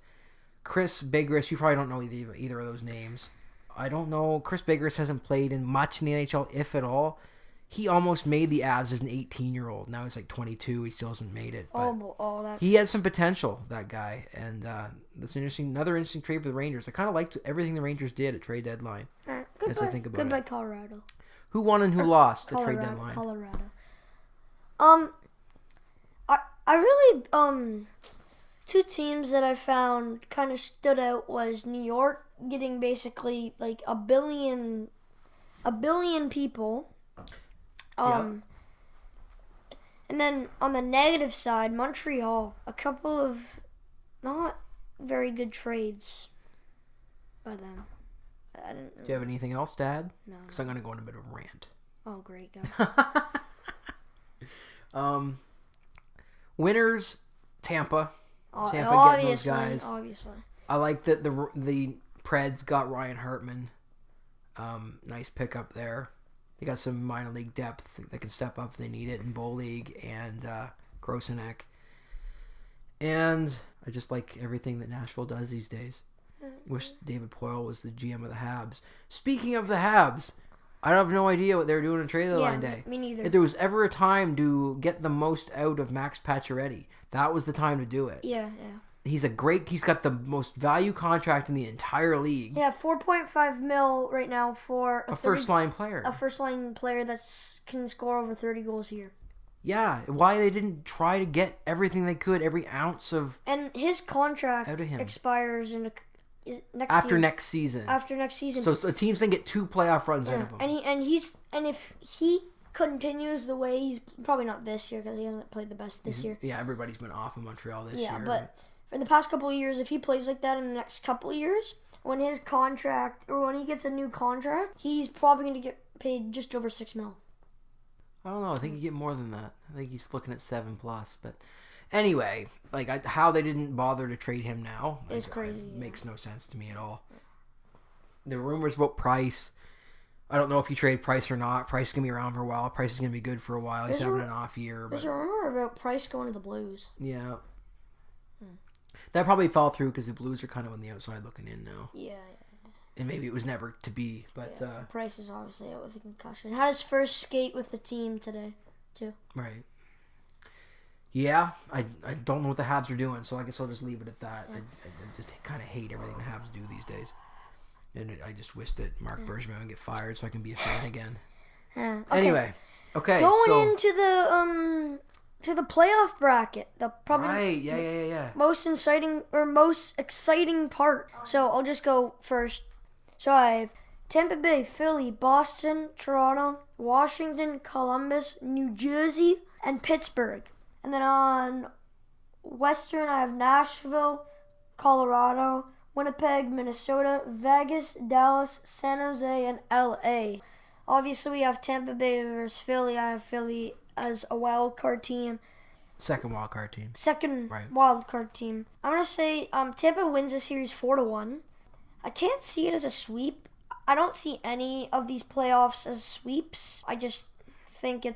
Chris Begris, you probably don't know either of those names. I don't know. Chris Begris hasn't played in much in the NHL, if at all. He almost made the Avs as an 18-year-old. Now he's like 22. He still hasn't made it. But That's... he has some potential, that guy. And that's another interesting trade for the Rangers. I kind of liked everything the Rangers did at trade deadline. All right. Goodbye, Colorado. Who won and who lost at trade deadline? Colorado. I really two teams that I found kind of stood out was New York getting basically like a billion people. And then on the negative side, Montreal, a couple of not very good trades by them. I didn't Do you have anything else, Dad? No. Because I'm going to go on a bit of a rant. Oh, great, go. Winners, Tampa. Tampa getting those guys. Obviously. I like that the Preds got Ryan Hartman. Nice pickup there. They got some minor league depth that can step up if they need it in Bowl League and Grossenek. And I just like everything that Nashville does these days. Wish David Poile was the GM of the Habs. Speaking of the Habs, I have no idea what they were doing on trade deadline day. Me neither. If there was ever a time to get the most out of Max Pacioretty, that was the time to do it. Yeah. He's got the most value contract in the entire league. Yeah, $4.5 million right now for a first-line player. A first-line player that can score over 30 goals a year. Yeah, why they didn't try to get everything they could, every ounce of and his contract out of him. Expires in next season. After next season. So the teams can get 2 playoff runs out of him. And if he continues the way he's probably not this year because he hasn't played the best this year. Yeah, everybody's been off in Montreal this year. Yeah, but for the past couple of years, if he plays like that in the next couple of years, when his contract or when he gets a new contract, he's probably going to get paid just over $6 million. I don't know. I think you get more than that. I think he's looking at 7+. But anyway, how they didn't bother to trade him now is crazy. Makes no sense to me at all. The rumors about Price. I don't know if you trade Price or not. Price is going to be around for a while. Price is going to be good for a while. He's having an off year. There's a rumor about Price going to the Blues. Yeah. That probably fell through because the Blues are kind of on the outside looking in now. Yeah. And maybe it was never to be, but... Price is obviously out with a concussion. Had his first skate with the team today, too. Right. Yeah, I don't know what the Habs are doing, so I guess I'll just leave it at that. Yeah. I just kind of hate everything the Habs do these days. And I just wish that Mark Bergevin would get fired so I can be a fan again. Okay. Anyway, okay, Going into the... to the playoff bracket, the probably most exciting part. So I'll just go first. So I have Tampa Bay, Philly, Boston, Toronto, Washington, Columbus, New Jersey, and Pittsburgh. And then on Western, I have Nashville, Colorado, Winnipeg, Minnesota, Vegas, Dallas, San Jose, and LA. Obviously, we have Tampa Bay versus Philly. I have Philly as a wild card team. Second wild card team. Second Right. wild card team. I'm gonna say Tampa wins the series 4-1. I can't see it as a sweep. I don't see any of these playoffs as sweeps. I just think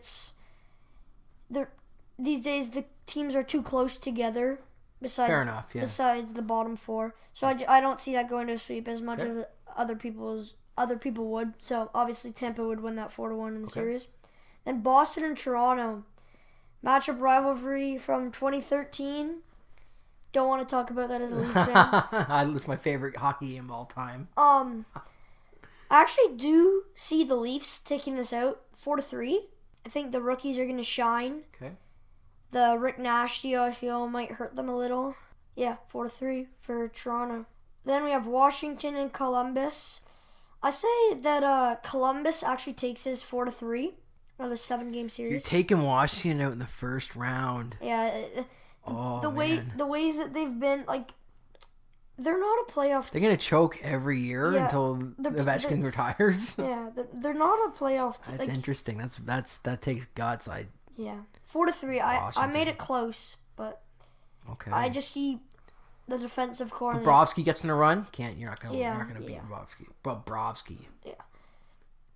these days the teams are too close together. Fair enough. Yeah. Besides the bottom four, so I don't see that going to a sweep as much as other people would. So obviously Tampa would win that 4-1 in the series. Then Boston and Toronto. Matchup rivalry from 2013. Don't want to talk about that as a Leafs fan. It's my favorite hockey game of all time. I actually do see the Leafs taking this out 4-3. I think the rookies are going to shine. Okay. The Rick Nash deal, I feel, might hurt them a little. Yeah, 4-3 for Toronto. Then we have Washington and Columbus. I say that Columbus actually takes this 4-3. Another 7-game series. You're taking Washington out in the first round. Yeah. The ways that they've been, like, they're not a playoff They're going to choke every year until Ovechkin retires. Yeah, they're not a playoff team. That's interesting. That takes guts. 4-3. I made it close, but okay. I just see the defensive core. Bobrovsky gets in a run. You're not going to beat Bobrovsky. Yeah.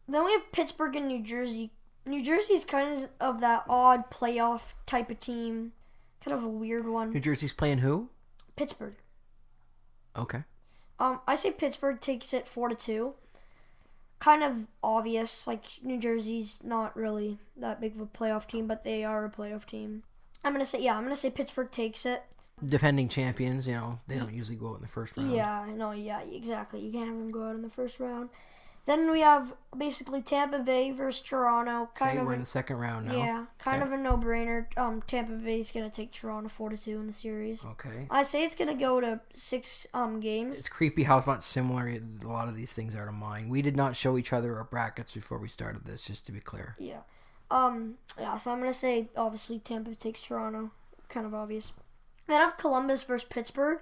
Then we have Pittsburgh and New Jersey. New Jersey's kind of that odd playoff type of team. Kind of a weird one. New Jersey's playing who? Pittsburgh. Okay. I say Pittsburgh takes it 4-2. Kind of obvious. Like, New Jersey's not really that big of a playoff team, but they are a playoff team. I'm gonna say Pittsburgh takes it. Defending champions, they don't usually go out in the first round. Yeah, exactly. You can't have them go out in the first round. Then we have basically Tampa Bay versus Toronto. We're in the second round now. Yeah, kind of a no-brainer. Tampa Bay's gonna take Toronto 4-2 in the series. Okay. I say it's gonna go to 6 games. It's creepy how much similar a lot of these things are to mine. We did not show each other our brackets before we started this, just to be clear. Yeah. So I'm gonna say obviously Tampa takes Toronto. Kind of obvious. Then I have Columbus versus Pittsburgh.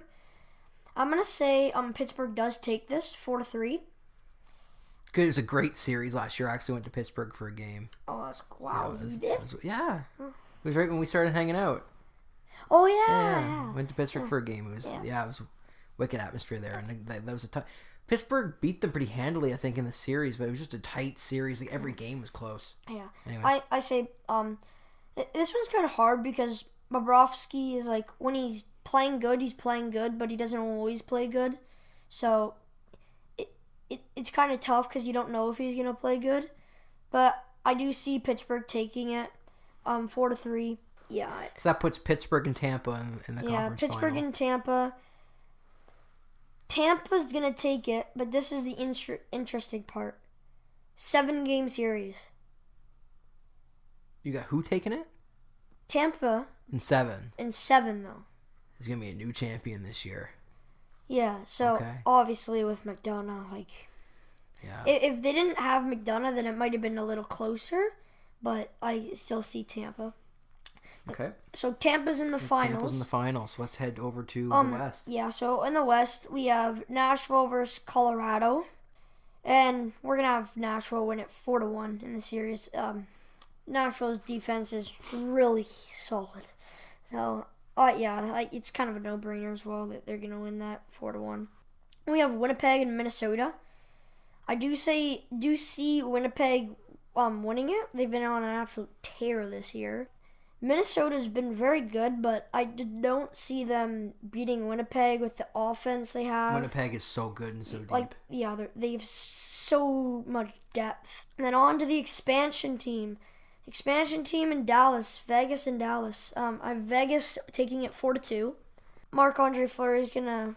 I'm gonna say Pittsburgh does take this 4-3. It was a great series last year. I actually went to Pittsburgh for a game. Oh, wow! You did? Yeah. It was right when we started hanging out. Oh yeah. Went to Pittsburgh for a game. It was it was a wicked atmosphere there, and that was a tough. Pittsburgh beat them pretty handily, I think, in the series, but it was just a tight series. Like every game was close. Yeah. Anyway. I say this one's kind of hard because Bobrovsky is like when he's playing good, but he doesn't always play good. So it's kind of tough because you don't know if he's gonna play good. But I do see Pittsburgh taking it 4-3. Yeah. So that puts Pittsburgh and Tampa in the conference final. Yeah, Pittsburgh and Tampa. Tampa's gonna take it, but this is the interesting part. 7-game series. You got who taking it? Tampa. In 7. In 7, though. There's gonna be a new champion this year. Yeah, so obviously with McDonough, if they didn't have McDonough, then it might have been a little closer, but I still see Tampa. Okay. So Tampa's in the finals. Tampa's in the finals, so let's head over to the West. Yeah, so in the West, we have Nashville versus Colorado, and we're going to have Nashville win it 4-1 in the series. Nashville's defense is really solid. So, it's kind of a no-brainer as well that they're going to win that 4-1. We have Winnipeg and Minnesota. I do see Winnipeg winning it. They've been on an absolute tear this year. Minnesota's been very good, but I don't see them beating Winnipeg with the offense they have. Winnipeg is so good and so deep. They have so much depth. And then on to the expansion team. Expansion team in Dallas, Vegas and Dallas. I have Vegas taking it 4-2. Marc-Andre Fleury's gonna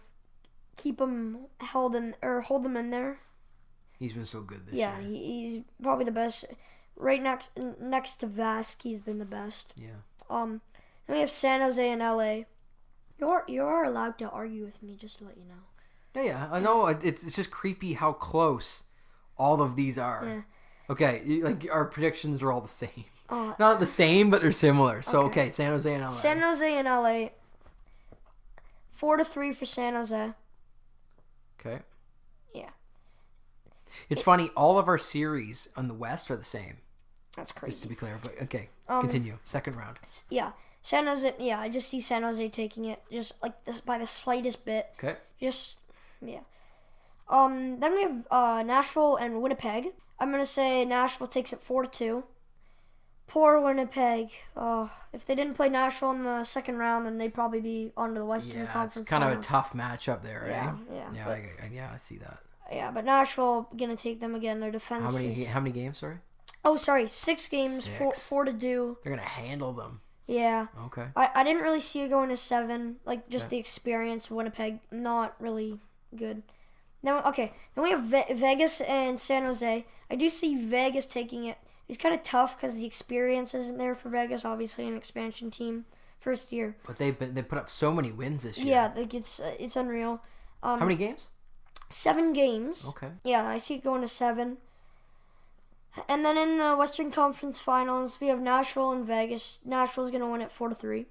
keep them hold them in there. He's been so good this year. Yeah, he's probably the best. Right next to Vask, he's been the best. Yeah. Then we have San Jose and LA. You are allowed to argue with me, just to let you know. Yeah, I know. It's just creepy how close all of these are. Yeah. Okay, our predictions are all the same. Not the same, but they're similar. So, okay, San Jose and LA. San Jose and LA. 4-3 for San Jose. Okay. Yeah. It's funny. All of our series on the West are the same. That's Just to crazy. be clear, but okay, continue. Second round. Yeah, San Jose. Yeah, I just see San Jose taking it just like this by the slightest bit. Okay. Just yeah. Then we have Nashville and Winnipeg. I'm gonna say Nashville takes it 4-2. Poor Winnipeg. If they didn't play Nashville in the second round, then they'd probably be on to the Western Yeah, Conference it's kind of a Finals. tough matchup there, right? Yeah. Yeah, I see that. Yeah, but Nashville gonna take them again. Their defense. How many games? Sorry. Oh, sorry, 6 games, 6. 4-2. They're gonna handle them. Yeah. Okay. I didn't really see it going to 7. Like just the experience of Winnipeg, not really good. Then we have Vegas and San Jose. I do see Vegas taking it. It's kind of tough because the experience isn't there for Vegas. Obviously, an expansion team, first year. But they put up so many wins this year. Yeah, like it's unreal. How many games? 7 games. Okay. Yeah, I see it going to 7. And then in the Western Conference Finals, we have Nashville and Vegas. Nashville's gonna win it 4-3.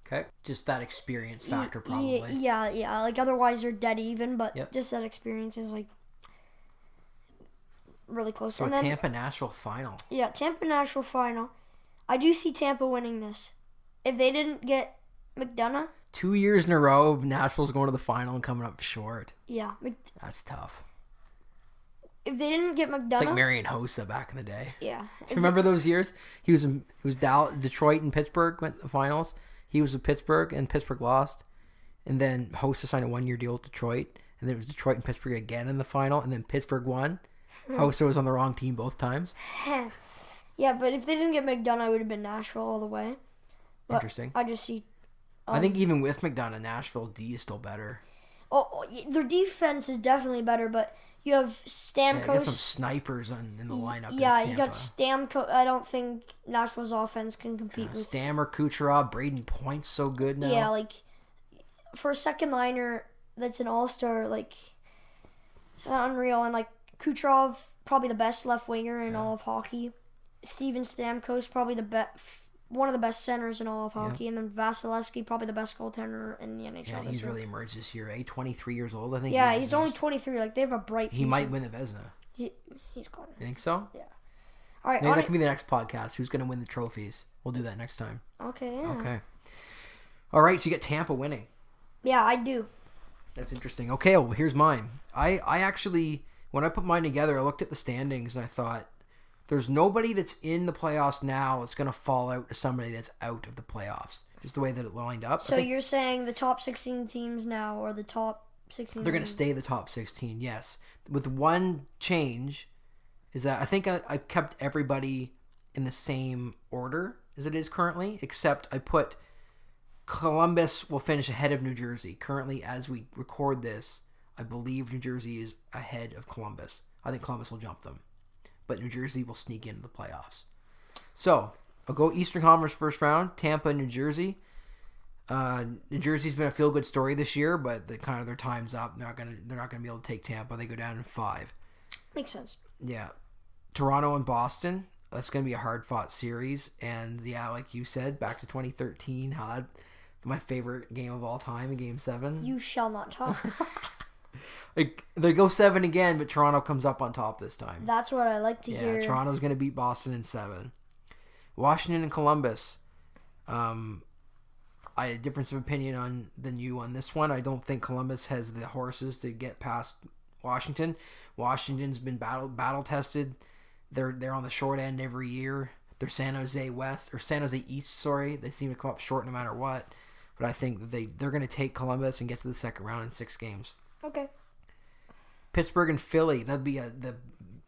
Okay. Just that experience factor, probably. Yeah. Like otherwise they're dead even, but Yep. just that experience is like really close. So And a then, Tampa Nashville final. yeah, Tampa Nashville final. I do see Tampa winning this. If they didn't get McDonough, 2 years in a row, Nashville's going to the final and coming up short. yeah. That's tough. If they didn't get McDonough, It's like Marion Hossa back in the day. yeah. Do you remember those years? He was Detroit and Pittsburgh went to the finals. He was with Pittsburgh and Pittsburgh lost. And then Hossa signed a 1-year deal with Detroit. And then it was Detroit and Pittsburgh again in the final. And then Pittsburgh won. Hossa was on the wrong team both times. Yeah, but if they didn't get McDonough, it would have been Nashville all the way. But Interesting. I just see. I think even with McDonough, Nashville's D is still better. Their defense is definitely better, but you have Yeah, you got some Stamkos. snipers in the lineup. Yeah, in you got Tampa. Stamkos. I don't think Nashville's offense can compete with. Stammer, Kucherov, Braden Point's so good now. Yeah, like for a second liner that's an all-star, like it's unreal. And like Kucherov, probably the best left winger in all of hockey. Steven Stamkos, probably one of the best centers in all of hockey, and then Vasilevsky, probably the best goaltender in the NHL. Yeah, this he's year. really emerged this year. 23 years old, I think. Yeah, he is. he's only 23. Like they have a bright future. He might win the Vezina. He's gone. You think so? Yeah. All right. Maybe that could be the next podcast. Who's going to win the trophies? We'll do that next time. Okay. Yeah. Okay. All right, so you get Tampa winning. Yeah, I do. That's interesting. Okay, well, here's mine. I actually, when I put mine together, I looked at the standings and I thought, there's nobody that's in the playoffs now that's going to fall out to somebody that's out of the playoffs. Just the way that it lined up. So you're saying the top 16 teams now, or the top 16? They're going to stay the top 16, yes. With one change, is that I think I kept everybody in the same order as it is currently, except I put Columbus will finish ahead of New Jersey. Currently, as we record this, I believe New Jersey is ahead of Columbus. I think Columbus will jump them. But New Jersey will sneak into the playoffs. So, I'll go Eastern Conference first round, Tampa, New Jersey. New Jersey's been a feel-good story this year, but their time's up. They're not gonna be able to take Tampa. They go down in 5. Makes sense. Yeah. Toronto and Boston. That's gonna be a hard-fought series, and yeah, like you said, back to 2013. My favorite game of all time in Game 7. You shall not talk. They go 7 again, but Toronto comes up on top this time. That's what I like to hear. Yeah, Toronto's going to beat Boston in 7. Washington and Columbus. I had a difference of opinion than you on this one. I don't think Columbus has the horses to get past Washington. Washington's been battle tested. They're on the short end every year. They're San Jose East. Sorry, they seem to come up short no matter what. But I think they're going to take Columbus and get to the second round in 6 games. Okay. Pittsburgh and Philly, that'd be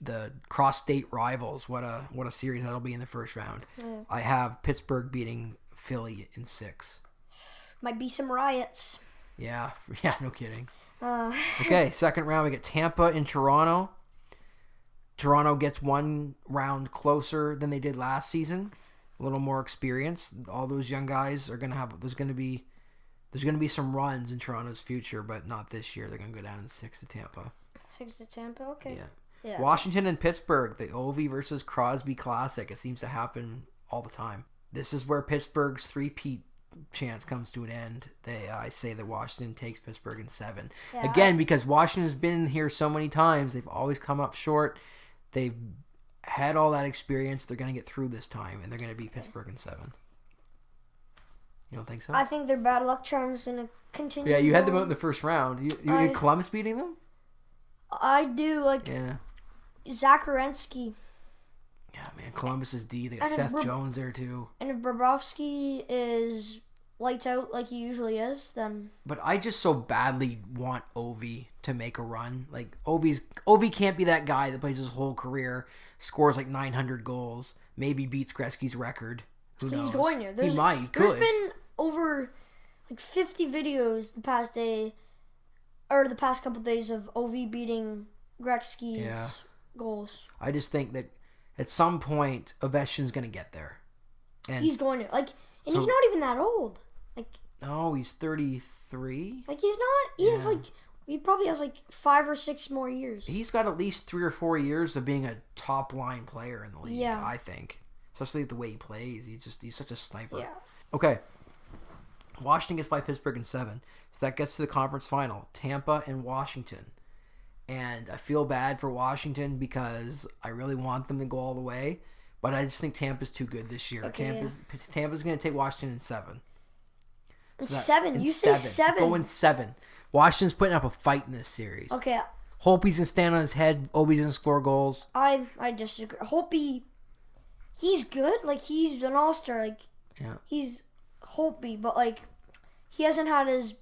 the cross-state rivals. What a series that'll be in the first round. Yeah. I have Pittsburgh beating Philly in 6. Might be some riots. Yeah, no kidding. Okay, second round we get Tampa and Toronto. Toronto gets one round closer than they did last season. A little more experience. All those young guys are gonna have. There's gonna be some runs in Toronto's future, but not this year. They're gonna go down in 6 to Tampa. 6 to Tampa. Okay. Yeah. Washington and Pittsburgh, the Ovi versus Crosby Classic. It seems to happen all the time. This is where Pittsburgh's three-peat chance comes to an end, I say that Washington takes Pittsburgh in 7. Yeah, Again, because Washington's been here so many times, they've always come up short. They've had all that experience. They're going to get through this time, and they're going to beat Pittsburgh in 7. You don't think so? I think their bad luck charm is going to continue. Yeah, you had them out in the first round. You had Columbus beating them? I do, like, Yeah. Zach Werenski. Yeah, man. Columbus is D. They got And Seth Jones there, too. And if Bobrovsky is lights out like he usually is, then... But I just so badly want Ovi to make a run. Like, Ovi can't be that guy that plays his whole career, scores like 900 goals, maybe beats Gretzky's record. Who knows? He's going to. He might. He could. There's been over like 50 videos the past couple days of Ovi beating Gretzky's goals. I just think that at some point Ovechkin's going to get there. And He's going to. Like, and So- he's not even that old. Like, no, he's 33. like he's not. He has like. He probably has like 5 or 6 more years. He's got at least 3 or 4 years of being a top line player in the league. Yeah. I think, especially the way he plays. He's such a sniper. Yeah. Okay. Washington gets by Pittsburgh in 7. So that gets to the conference final. Tampa and Washington. And I feel bad for Washington because I really want them to go all the way. But I just think Tampa's too good this year. Okay, Tampa's going to take Washington in 7. In So that- 7. in You say 7. Go in 7. Washington's putting up a fight in this series. Okay. Holtby's going to stand on his head. Ovi's going to score goals. I disagree. Holtby, he's good. Like, he's an all-star. Like, Yeah. he's Holtby, but like, he hasn't had his.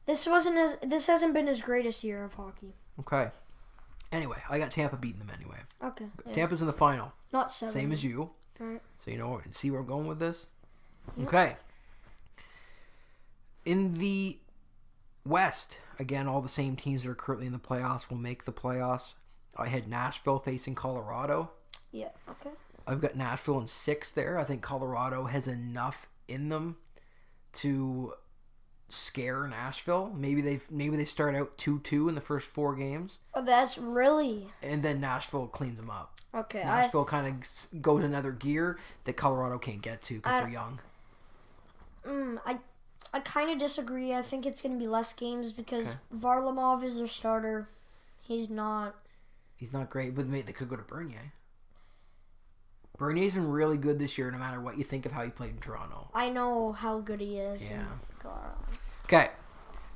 This hasn't been his greatest year of hockey. Okay. Anyway, I got Tampa beating them anyway. Okay. Yeah. Tampa's in the final. Not 7. Same as you. Alright. So you know, see where I'm going with this? Yep. Okay. In the West, again, all the same teams that are currently in the playoffs will make the playoffs. I had Nashville facing Colorado. Yeah. Okay. I've got Nashville in 6 there. I think Colorado has enough in them to scare Nashville. Maybe they start out 2-2 in the first 4 games, Oh, that's really and then Nashville cleans them up. okay. Nashville kind of goes another gear that Colorado can't get to because they're young. I kind of disagree. I think it's going to be less games because Varlamov is their starter. He's not great, but they could go to Bernier. Bernier's been really good this year, no matter what you think of how he played in Toronto. I know how good he is. Yeah. God. Okay.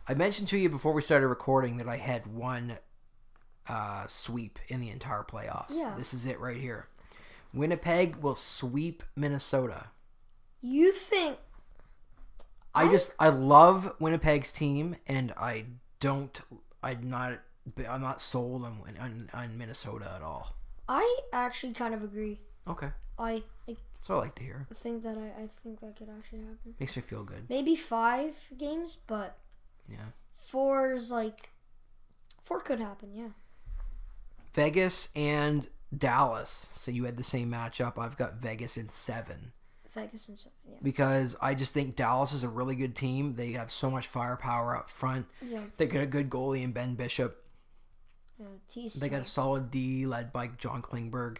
I mentioned to you before we started recording that I had one sweep in the entire playoffs. Yeah. This is it right here. Winnipeg will sweep Minnesota. You think? I love Winnipeg's team, and I'm not sold on Minnesota at all. I actually kind of agree. Okay. That's what I like to hear. I think that could actually happen. Makes me feel good. Maybe 5 games, but Yeah. 4 could happen. Yeah. Vegas and Dallas. So you had the same matchup. I've got Vegas in 7. Vegas and 7. Yeah. Because I just think Dallas is a really good team. They have so much firepower up front. Yeah. They got a good goalie in Ben Bishop. Yeah. They got a solid D led by John Klingberg.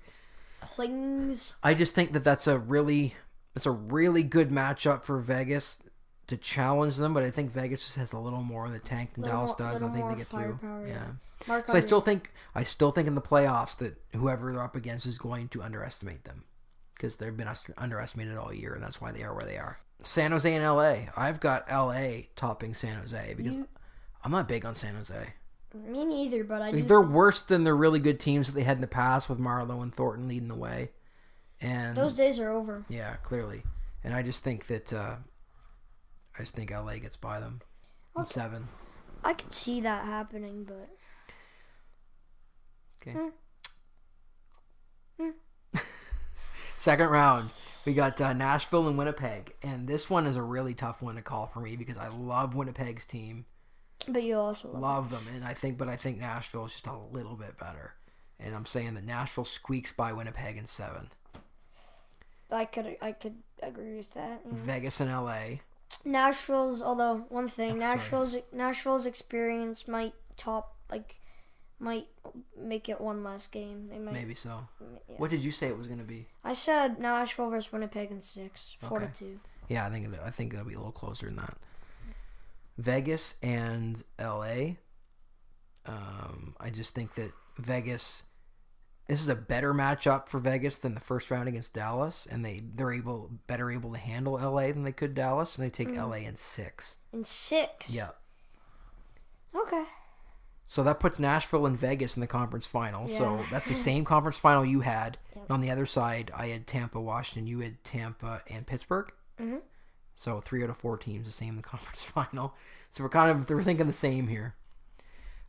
Klings. I just think that that's a really good matchup for Vegas to challenge them, but I think Vegas just has a little more in the tank than Dallas does. I think they get through. Yeah. So I still think in the playoffs that whoever they're up against is going to underestimate them because they've been underestimated all year, and that's why they are where they are. San Jose and LA. I've got LA topping San Jose because I'm not big on San Jose. Me neither, but They're worse than the really good teams that they had in the past with Marlowe and Thornton leading the way. And those days are over. Yeah, clearly. And I just think that LA gets by them in 7. I could see that happening, but okay. Second round, we got Nashville and Winnipeg, and this one is a really tough one to call for me because I love Winnipeg's team. But you also love them, and I think Nashville is just a little bit better, and I'm saying that Nashville squeaks by Winnipeg in 7. I could agree with that. Yeah. Vegas and LA. Nashville's Nashville's experience might make it one less game. They might, maybe so. Yeah. What did you say it was going to be? I said Nashville versus Winnipeg in 6, 4-2. Yeah, I think it'll be a little closer than that. Vegas and LA. I just think that Vegas. This is a better matchup for Vegas than the first round against Dallas, and they're better able to handle LA than they could Dallas, and they take LA in 6. In 6? Yeah. Okay. So that puts Nashville and Vegas in the conference final. Yeah. So that's the same conference final you had. Yep. And on the other side, I had Tampa, Washington. You had Tampa and Pittsburgh. Mm-hmm. So 3 out of 4 teams the same in the conference final. So we're thinking the same here.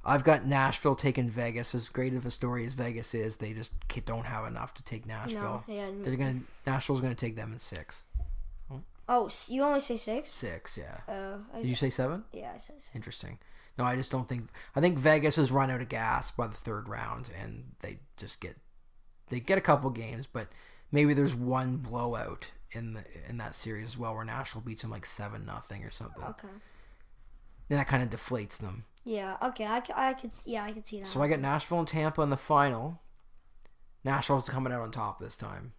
I've got Nashville taking Vegas. As great of a story as Vegas is, they just don't have enough to take Nashville. No, yeah. Nashville's going to take them in 6. Oh, you only say 6? 6, yeah. Did you say 7? Yeah, I said 6. Interesting. No, I just don't think. I think Vegas has run out of gas by the 3rd round, and they just get a couple games, but maybe there's one blowout in that series as well, where Nashville beats them like 7-0 or something. Okay. And that kind of deflates them. Yeah. Okay. I could see that. So I got Nashville and Tampa in the final. Nashville's coming out on top this time.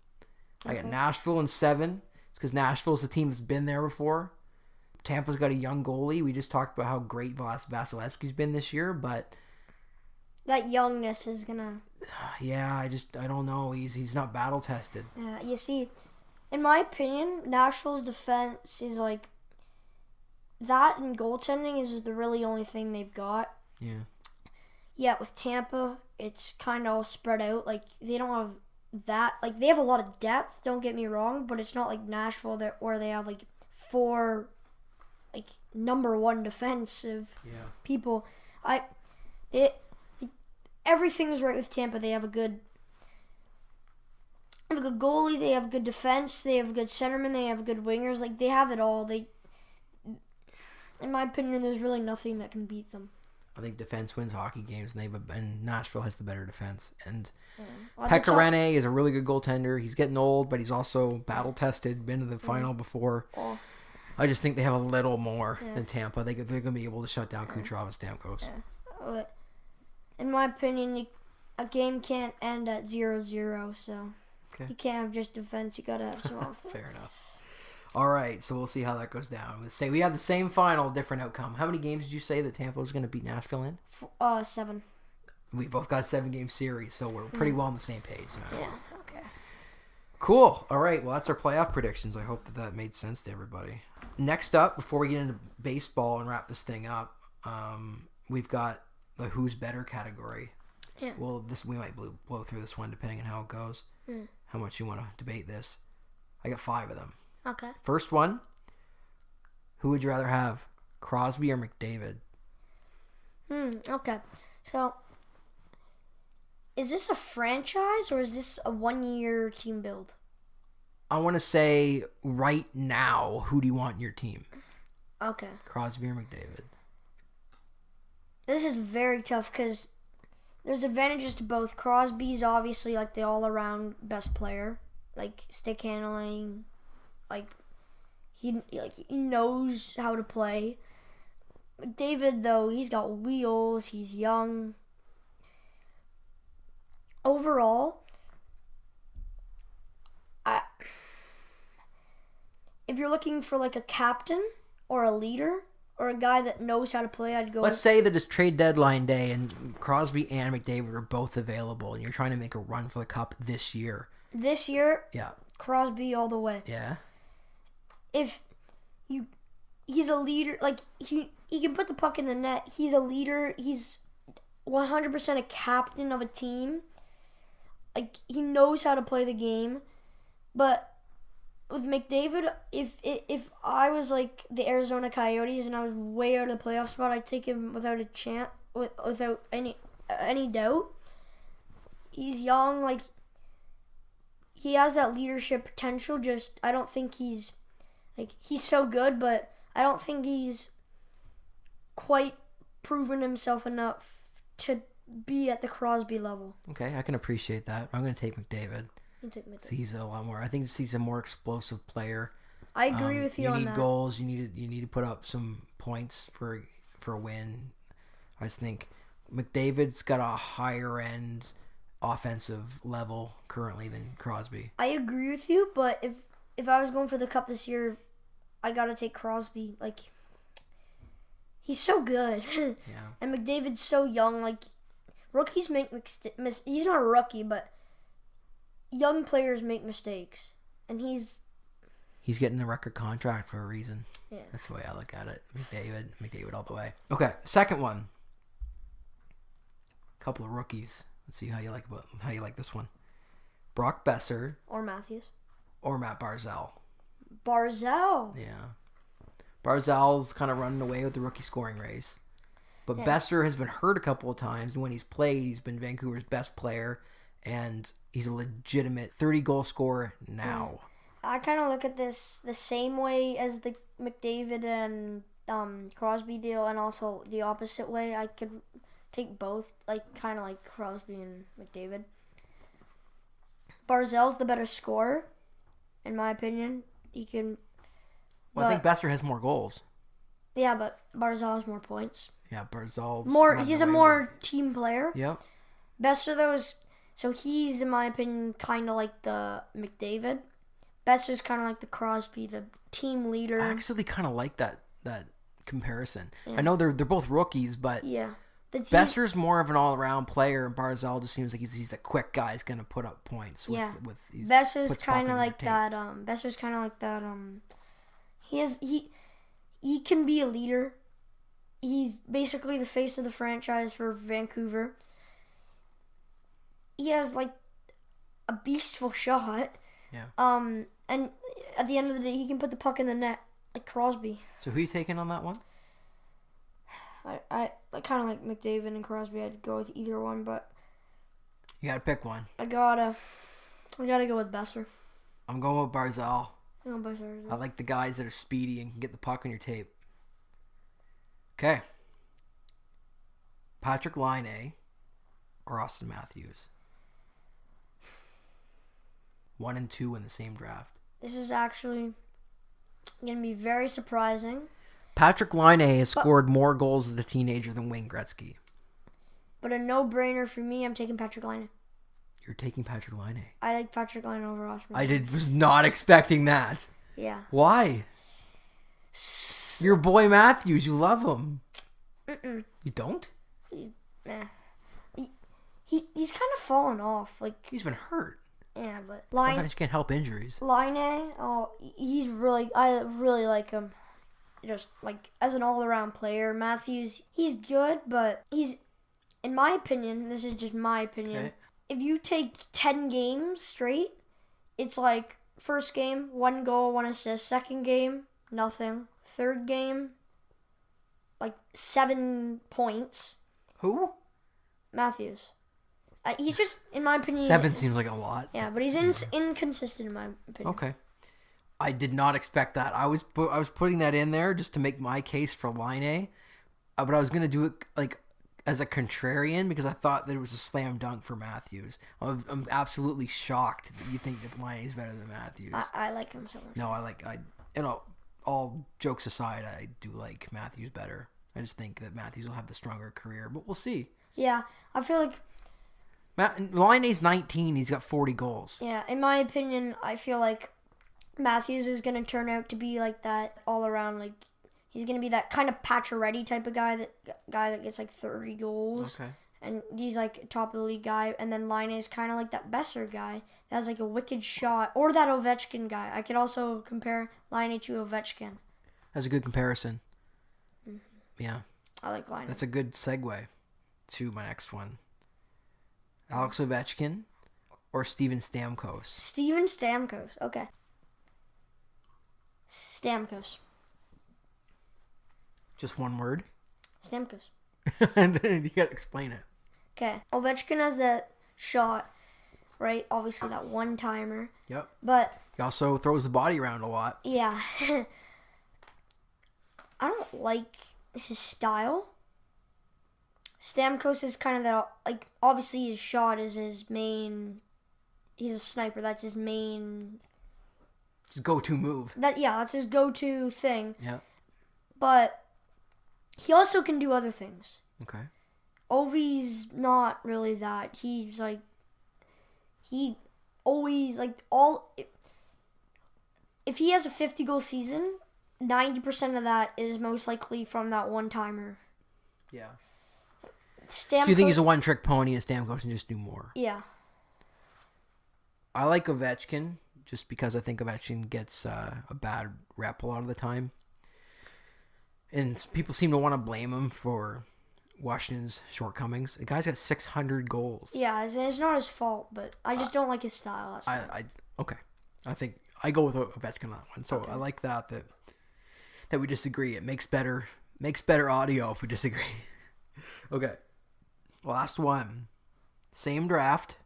I got Nashville in 7. It's because Nashville's the team that's been there before. Tampa's got a young goalie. We just talked about how great Vasilevsky's been this year, but that youngness is gonna. Yeah, I don't know. He's not battle tested. Yeah, you see, in my opinion, Nashville's defense is like that, and goaltending is the really only thing they've got. Yeah. Yeah, with Tampa, it's kind of all spread out. Like they don't have that. Like they have a lot of depth. Don't get me wrong, but it's not like Nashville where they have like 4. Like number 1 defensive people. Everything's right with Tampa. They have a good goalie. They have good defense. They have good centerman. They have good wingers. Like they have it all. In my opinion, there's really nothing that can beat them. I think defense wins hockey games, and Nashville has the better defense. And Pekka Rinne is a really good goaltender. He's getting old, but he's also battle tested. Been to the final before. I just think they have a little more than Tampa. They're going to be able to shut down Kucherov and Stamkos. Yeah. In my opinion, a game can't end at 0-0, so you can't have just defense. You got to have some offense. Fair enough. All right, so we'll see how that goes down. Let's say we have the same final, different outcome. How many games did you say that Tampa was going to beat Nashville in? 7. We both got 7-game series, so we're pretty well on the same page now. Yeah, okay. Cool. All right, well, that's our playoff predictions. I hope that made sense to everybody. Next up, before we get into baseball and wrap this thing up, we've got the Who's Better category. Yeah. Well, we might blow through this one depending on how it goes, how much you want to debate this. I got 5 of them. Okay. First one, who would you rather have, Crosby or McDavid? Okay. So, is this a franchise or is this a 1-year team build? I want to say right now, who do you want in your team? Okay. Crosby or McDavid? This is very tough because there's advantages to both. Crosby's obviously like the all-around best player, like stick handling, he knows how to play. McDavid though, he's got wheels. He's young. Overall, if you're looking for like a captain or a leader or a guy that knows how to play, I'd go. Let's say that it's trade deadline day and Crosby and McDavid are both available, and you're trying to make a run for the cup this year. This year, yeah, Crosby all the way. Yeah. He's a leader. Like he can put the puck in the net. He's a leader. He's 100% a captain of a team. Like he knows how to play the game, but. With McDavid, if I was like the Arizona Coyotes and I was way out of the playoff spot, I'd take him without a chance, without any doubt. He's young, like he has that leadership potential. Just I don't think he's so good, but I don't think he's quite proven himself enough to be at the Crosby level. Okay, I can appreciate that. I'm going to take McDavid. He's a lot more. I think he's a more explosive player. I agree with you on that. You need goals. You need to put up some points for a win. I just think McDavid's got a higher end offensive level currently than Crosby. I agree with you, but if I was going for the cup this year, I gotta take Crosby. Like, he's so good. Yeah. And McDavid's so young. Like, rookies make he's not a rookie, but young players make mistakes. And he's getting a record contract for a reason. Yeah. That's the way I look at it. McDavid all the way. Okay, second one. Couple of rookies. Let's see how you like this one. Brock Besser or Matthews. or Matt Barzal. Barzal. Yeah. Barzal's kind of running away with the rookie scoring race. But Besser has been hurt a couple of times, and when he's played, he's been Vancouver's best player, and he's a legitimate 30-goal scorer now. I kind of look at this the same way as the McDavid and Crosby deal, and also the opposite way. I could take both, like kind of like Crosby and McDavid. Barzal's the better scorer, in my opinion. He can. Well, I think Besser has more goals. Yeah, but Barzal has more points. Yeah, Barzal's more. He's a more team player. Yep. Besser though he's in my opinion kind of like the McDavid. Besser's kind of like the Crosby, the team leader. I actually kind of like that comparison. Yeah. I know they're both rookies, but yeah. Besser's more of an all-around player, and Barzal just seems like he's the quick guy who's going to put up points. Besser's kind of like that. Besser's kind of like that. He can be a leader. He's basically the face of the franchise for Vancouver. He has like a beastful shot. Yeah. And at the end of the day, he can put the puck in the net like Crosby. So who are you taking on that one? I kind of like McDavid and Crosby. I'd go with either one, but You got to pick one. I gotta go with Besser. I'm going with Barzal. No, Besser. I like the guys that are speedy and can get the puck on your tape. Okay. Patrick Laine or Austin Matthews? 1 and 2 in the same draft. This is actually going to be very surprising. Patrick Laine has scored more goals as a teenager than Wayne Gretzky. But a no-brainer for me, I'm taking Patrick Laine. You're taking Patrick Laine. I like Patrick Laine over Austin Matthews. Was not expecting that. Yeah. Why? Your boy Matthews, you love him. Mm-mm. You don't? He's kind of fallen off. Like, He's been hurt. yeah, but Sometimes you can't help injuries. Laine, I really like him. Just like as an all-around player. Matthews, he's good, but he's, in my opinion, this is just my opinion. Okay. If you take 10 games straight, it's like first game, 1 goal, 1 assist. Second game, nothing. Third game, like 7 points. Who? Matthews. He's just, in my opinion... 7 seems like a lot. Yeah, but he's inconsistent, in my opinion. Okay. I did not expect that. I was putting that in there just to make my case for Laine, but I was going to do it like as a contrarian because I thought that it was a slam dunk for Matthews. I'm absolutely shocked that you think that Laine is better than Matthews. I like him so much. No, all jokes aside, I do like Matthews better. I just think that Matthews will have the stronger career, but we'll see. Yeah, I feel like... Laine's 19. He's got 40 goals. Yeah, in my opinion, I feel like Matthews is going to turn out to be like that all around. Like, he's going to be that kind of Pacioretty type of guy that gets like 30 goals. Okay. And he's like top of the league guy. And then Laine is kind of like that Besser guy that has like a wicked shot. Or that Ovechkin guy. I could also compare Laine to Ovechkin. That's a good comparison. Mm-hmm. Yeah. I like Laine. That's a good segue to my next one. Alex Ovechkin or Steven Stamkos? Steven Stamkos. Okay. Stamkos. Just one word? Stamkos. And you gotta explain it. Okay. Ovechkin has that shot, right? Obviously that one-timer. Yep. But... He also throws the body around a lot. yeah. I don't like his style. Stamkos is kind of that, like, obviously his shot is his main, he's a sniper, that's his main, His go-to move. That's his go-to thing. Yeah. But he also can do other things. Okay. Ovi's not really that. He's like, he always, like, if he has a 50-goal season, 90% of that is most likely from that one-timer. Yeah. Stamkos, So you think he's a one-trick pony and Stamkos can just do more? Yeah. I like Ovechkin just because I think Ovechkin gets a bad rep a lot of the time. And people seem to want to blame him for Washington's shortcomings. The guy's got 600 goals. Yeah, it's not his fault, but I just don't like his style. That's why. Okay. I think I go with Ovechkin on that one. So Okay. I like that we disagree. It makes better audio if we disagree. Okay. Last one. Same draft.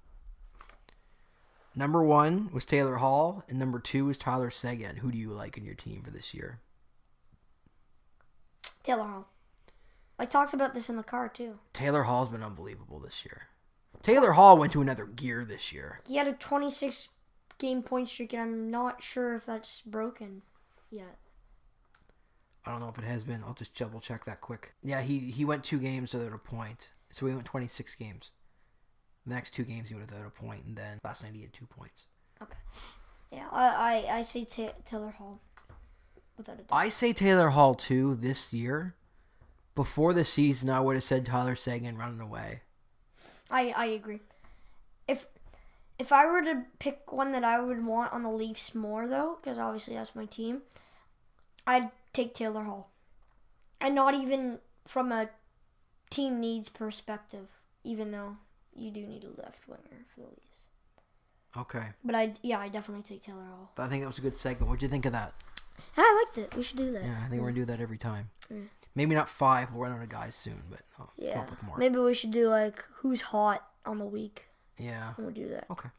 Number 1 was Taylor Hall, and number 2 was Tyler Seguin. Who do you like in your team for this year? Taylor Hall. I talked about this in the car, too. Taylor Hall's been unbelievable this year. Taylor Hall went to another gear this year. He had a 26-game point streak, and I'm not sure if that's broken yet. I don't know if it has been. I'll just double check that quick. Yeah, he went 2 games without a point. So he went 26 games. The next 2 games he went without a point, and then last night he had 2 points. Okay. Yeah, I say Taylor Hall. Without a doubt. I say Taylor Hall too this year. Before the season, I would have said Tyler Seguin running away. I agree. If I were to pick one that I would want on the Leafs more, though, because obviously that's my team, I'd take Taylor Hall. And not even from a team needs perspective, even though you do need a left winger for the Leafs. Okay. But I definitely take Taylor Hall. I think that was a good segment. What'd you think of that? I liked it. We should do that. Yeah, I think we're going to do that every time. Yeah. Maybe not 5. We'll run out of guys soon, but I'll come Yeah. up with more. Maybe we should do, like, who's hot on the week. Yeah. And we'll do that. Okay.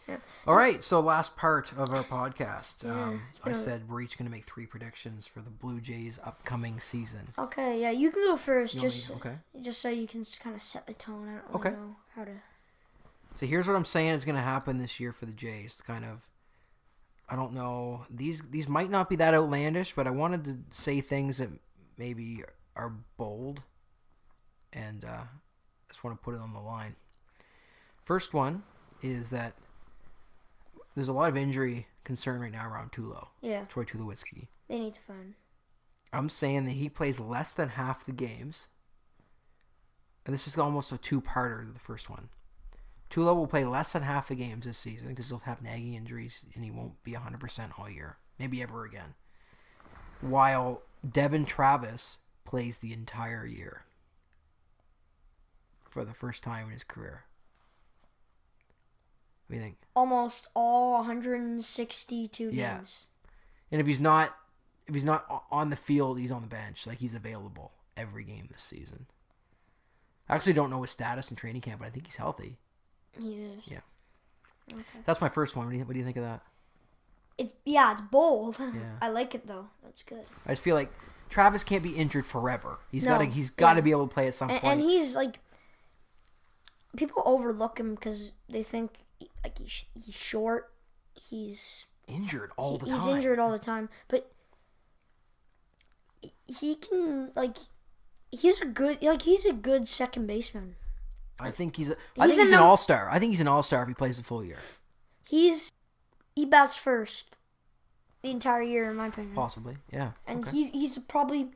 Yeah. All right, so last part of our podcast. It's been I a- said we're each going to make 3 predictions for the Blue Jays' upcoming season. Okay, yeah, you can go first, You want me- okay. just so you can kind of set the tone. I don't Okay. really know how to. So here's what I'm saying is going to happen this year for the Jays. Kind of, I don't know. These might not be that outlandish, but I wanted to say things that maybe are bold, and I just want to put it on the line. First one is that there's a lot of injury concern right now around Tulo, Yeah, Troy Tulowitzki. they need to find. I'm saying that he plays less than half the games, and this is almost a 2-parter to the first one. Tulo will play less than half the games this season because he'll have nagging injuries and he won't be 100% all year, maybe ever again. While Devin Travis plays the entire year for the first time in his career. What do you think? Almost all 162 Yeah. games. And if he's not on the field, he's on the bench. Like, he's available every game this season. I actually don't know his status in training camp, but I think he's healthy. He is. Yeah. Okay. That's my first one. What do you think of that? It's bold. Yeah. I like it though. That's good. I just feel like Travis can't be injured forever. He's No. got to Yeah. be able to play at some point. And he's like, people overlook him because they think like he's short. He's injured all the time. He's injured all the time, but he can he's a good second baseman. I think he's an an all-star. I think he's an all-star if he plays the full year. He bats first the entire year in my opinion. Possibly, yeah. And okay. he's probably,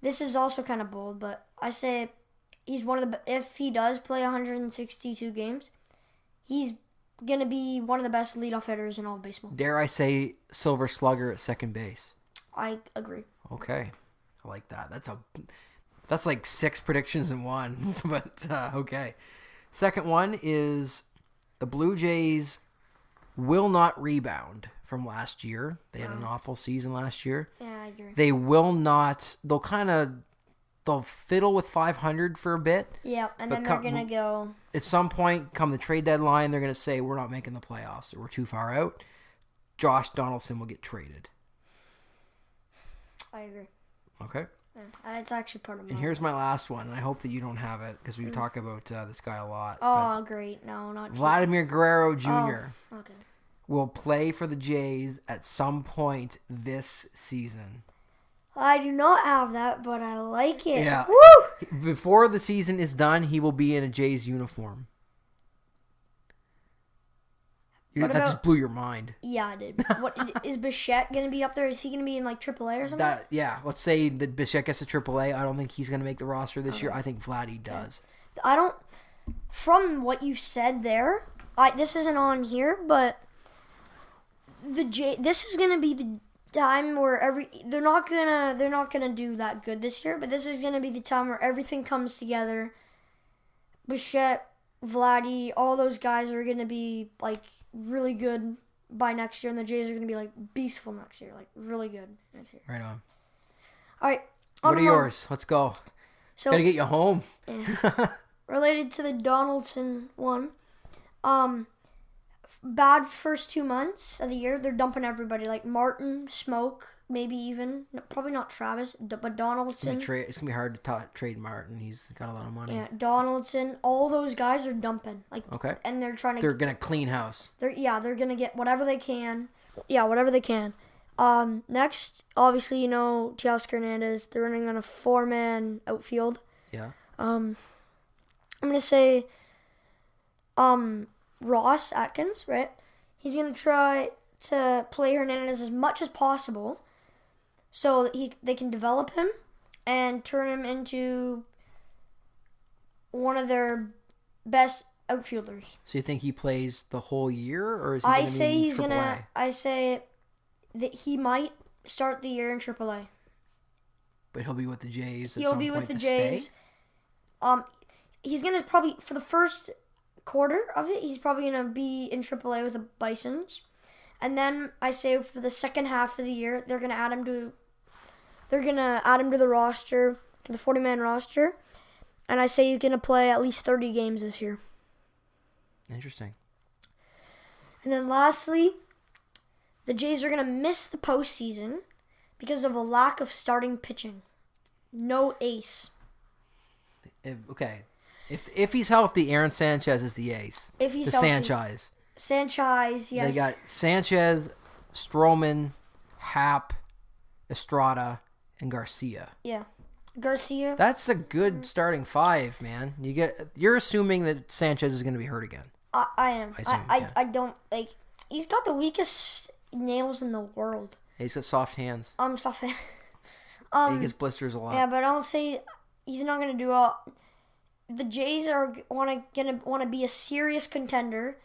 this is also kind of bold, but I say he's one of the, if he does play 162 games, he's going to be one of the best leadoff hitters in all of baseball. Dare I say Silver Slugger at second base? I agree. Okay. I like that. That's like 6 predictions in one. But okay. Second one is the Blue Jays will not rebound from last year. They had an awful season last year. Yeah, I agree. They will not. They'll fiddle with 500 for a bit. Yeah, and But then they're going to go. At some point, come the trade deadline, they're going to say, we're not making the playoffs, or we're too far out. Josh Donaldson will get traded. I agree. Okay? Yeah, it's actually part of my. And here's my last one, and I hope that you don't have it, because we talk about this guy a lot. Oh, great. No, not But Vladimir Guerrero Jr. Oh, okay. will play for the Jays at some point this season. I do not have that, but I like it. Yeah. Woo! Before the season is done, he will be in a Jays uniform. What That about- just blew your mind. Yeah, I did. What is Bichette gonna be up there? Is he gonna be in like AAA or something? Let's say that Bichette gets to AAA. I don't think he's gonna make the roster this year. I think Vladdy does. I don't. From what you said there, this isn't on here, but this is gonna be the time where they're not gonna do that good this year, but this is gonna be the time where everything comes together. Bichette, Vladdy, all those guys are gonna be like really good by next year, and the Jays are gonna be like beastful next year, like really good next year. Right on. All right. What are yours? Let's go. So Gotta get you home. related to the Donaldson one, bad first 2 months of the year. They're dumping everybody, like Martin, Smoke, maybe even probably not Travis, but Donaldson. It's gonna be hard to trade Martin. He's got a lot of money. Yeah, Donaldson. All those guys are dumping. Like, Okay. and they're trying to. They're gonna clean house. They're gonna get whatever they can. Yeah, whatever they can. Next, obviously, Teoscar Hernandez. They're running on a 4-man outfield. Yeah. I'm gonna say, Ross Atkins, right? He's gonna try to play Hernandez as much as possible, so that they can develop him and turn him into one of their best outfielders. So you think he plays the whole year, or is he gonna be in AAA? I say that he might start the year in AAA. But he'll be with the Jays. He'll be with the Jays. He's gonna probably, for the first quarter of it, he's probably gonna be in AAA with the Bisons, and then I say for the second half of the year, they're gonna add him to the roster, to the 40-man roster, and I say he's gonna play at least 30 games this year. Interesting. And then lastly, the Jays are gonna miss the postseason because of a lack of starting pitching. No ace. Okay. If he's healthy, Aaron Sanchez is the ace. If he's the healthy. Sanchez, yes. They got Sanchez, Stroman, Happ, Estrada, and Garcia. Yeah. Garcia. That's a good starting 5, man. You're assuming that Sanchez is going to be hurt again. I am. I assume, I don't, like, he's got the weakest nails in the world. He's got soft hands. Soft hands. He gets blisters a lot. Yeah, but I'll say he's not going to do all. The Jays are want to be a serious contender.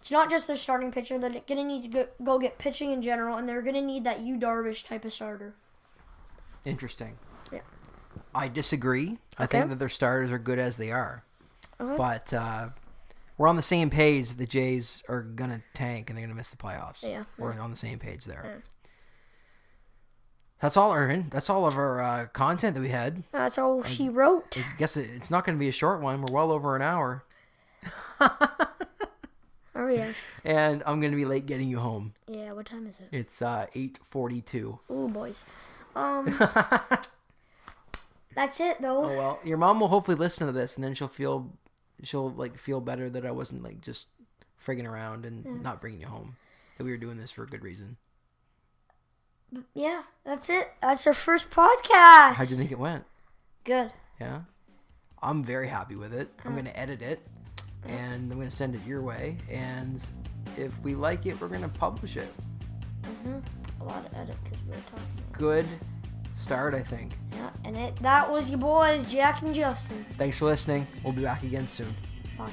It's not just their starting pitcher. They're going to need to go get pitching in general, and they're going to need that Yu Darvish type of starter. Interesting. Yeah. I disagree. I Okay. think that their starters are good as they are. But we're on the same page that the Jays are going to tank and they're going to miss the playoffs. Yeah. We're on the same page there. Yeah. That's all, Aaron. That's all of our content that we had. That's all she wrote. I guess it's not going to be a short one. We're well over an hour. Oh, yeah. And I'm going to be late getting you home. Yeah, what time is it? It's 8:42. Ooh, boys. That's it, though. Oh, well. Your mom will hopefully listen to this, and then she'll feel better that I wasn't, like, just frigging around and not bringing you home. That we were doing this for a good reason. Yeah, that's it. That's our first podcast. How'd you think it went? Good. Yeah? I'm very happy with it. I'm going to edit it, and I'm going to send it your way. And if we like it, we're going to publish it. A lot of edit because we were talking. Good start, I think. Yeah, and that was your boys, Jack and Justin. Thanks for listening. We'll be back again soon. Bye.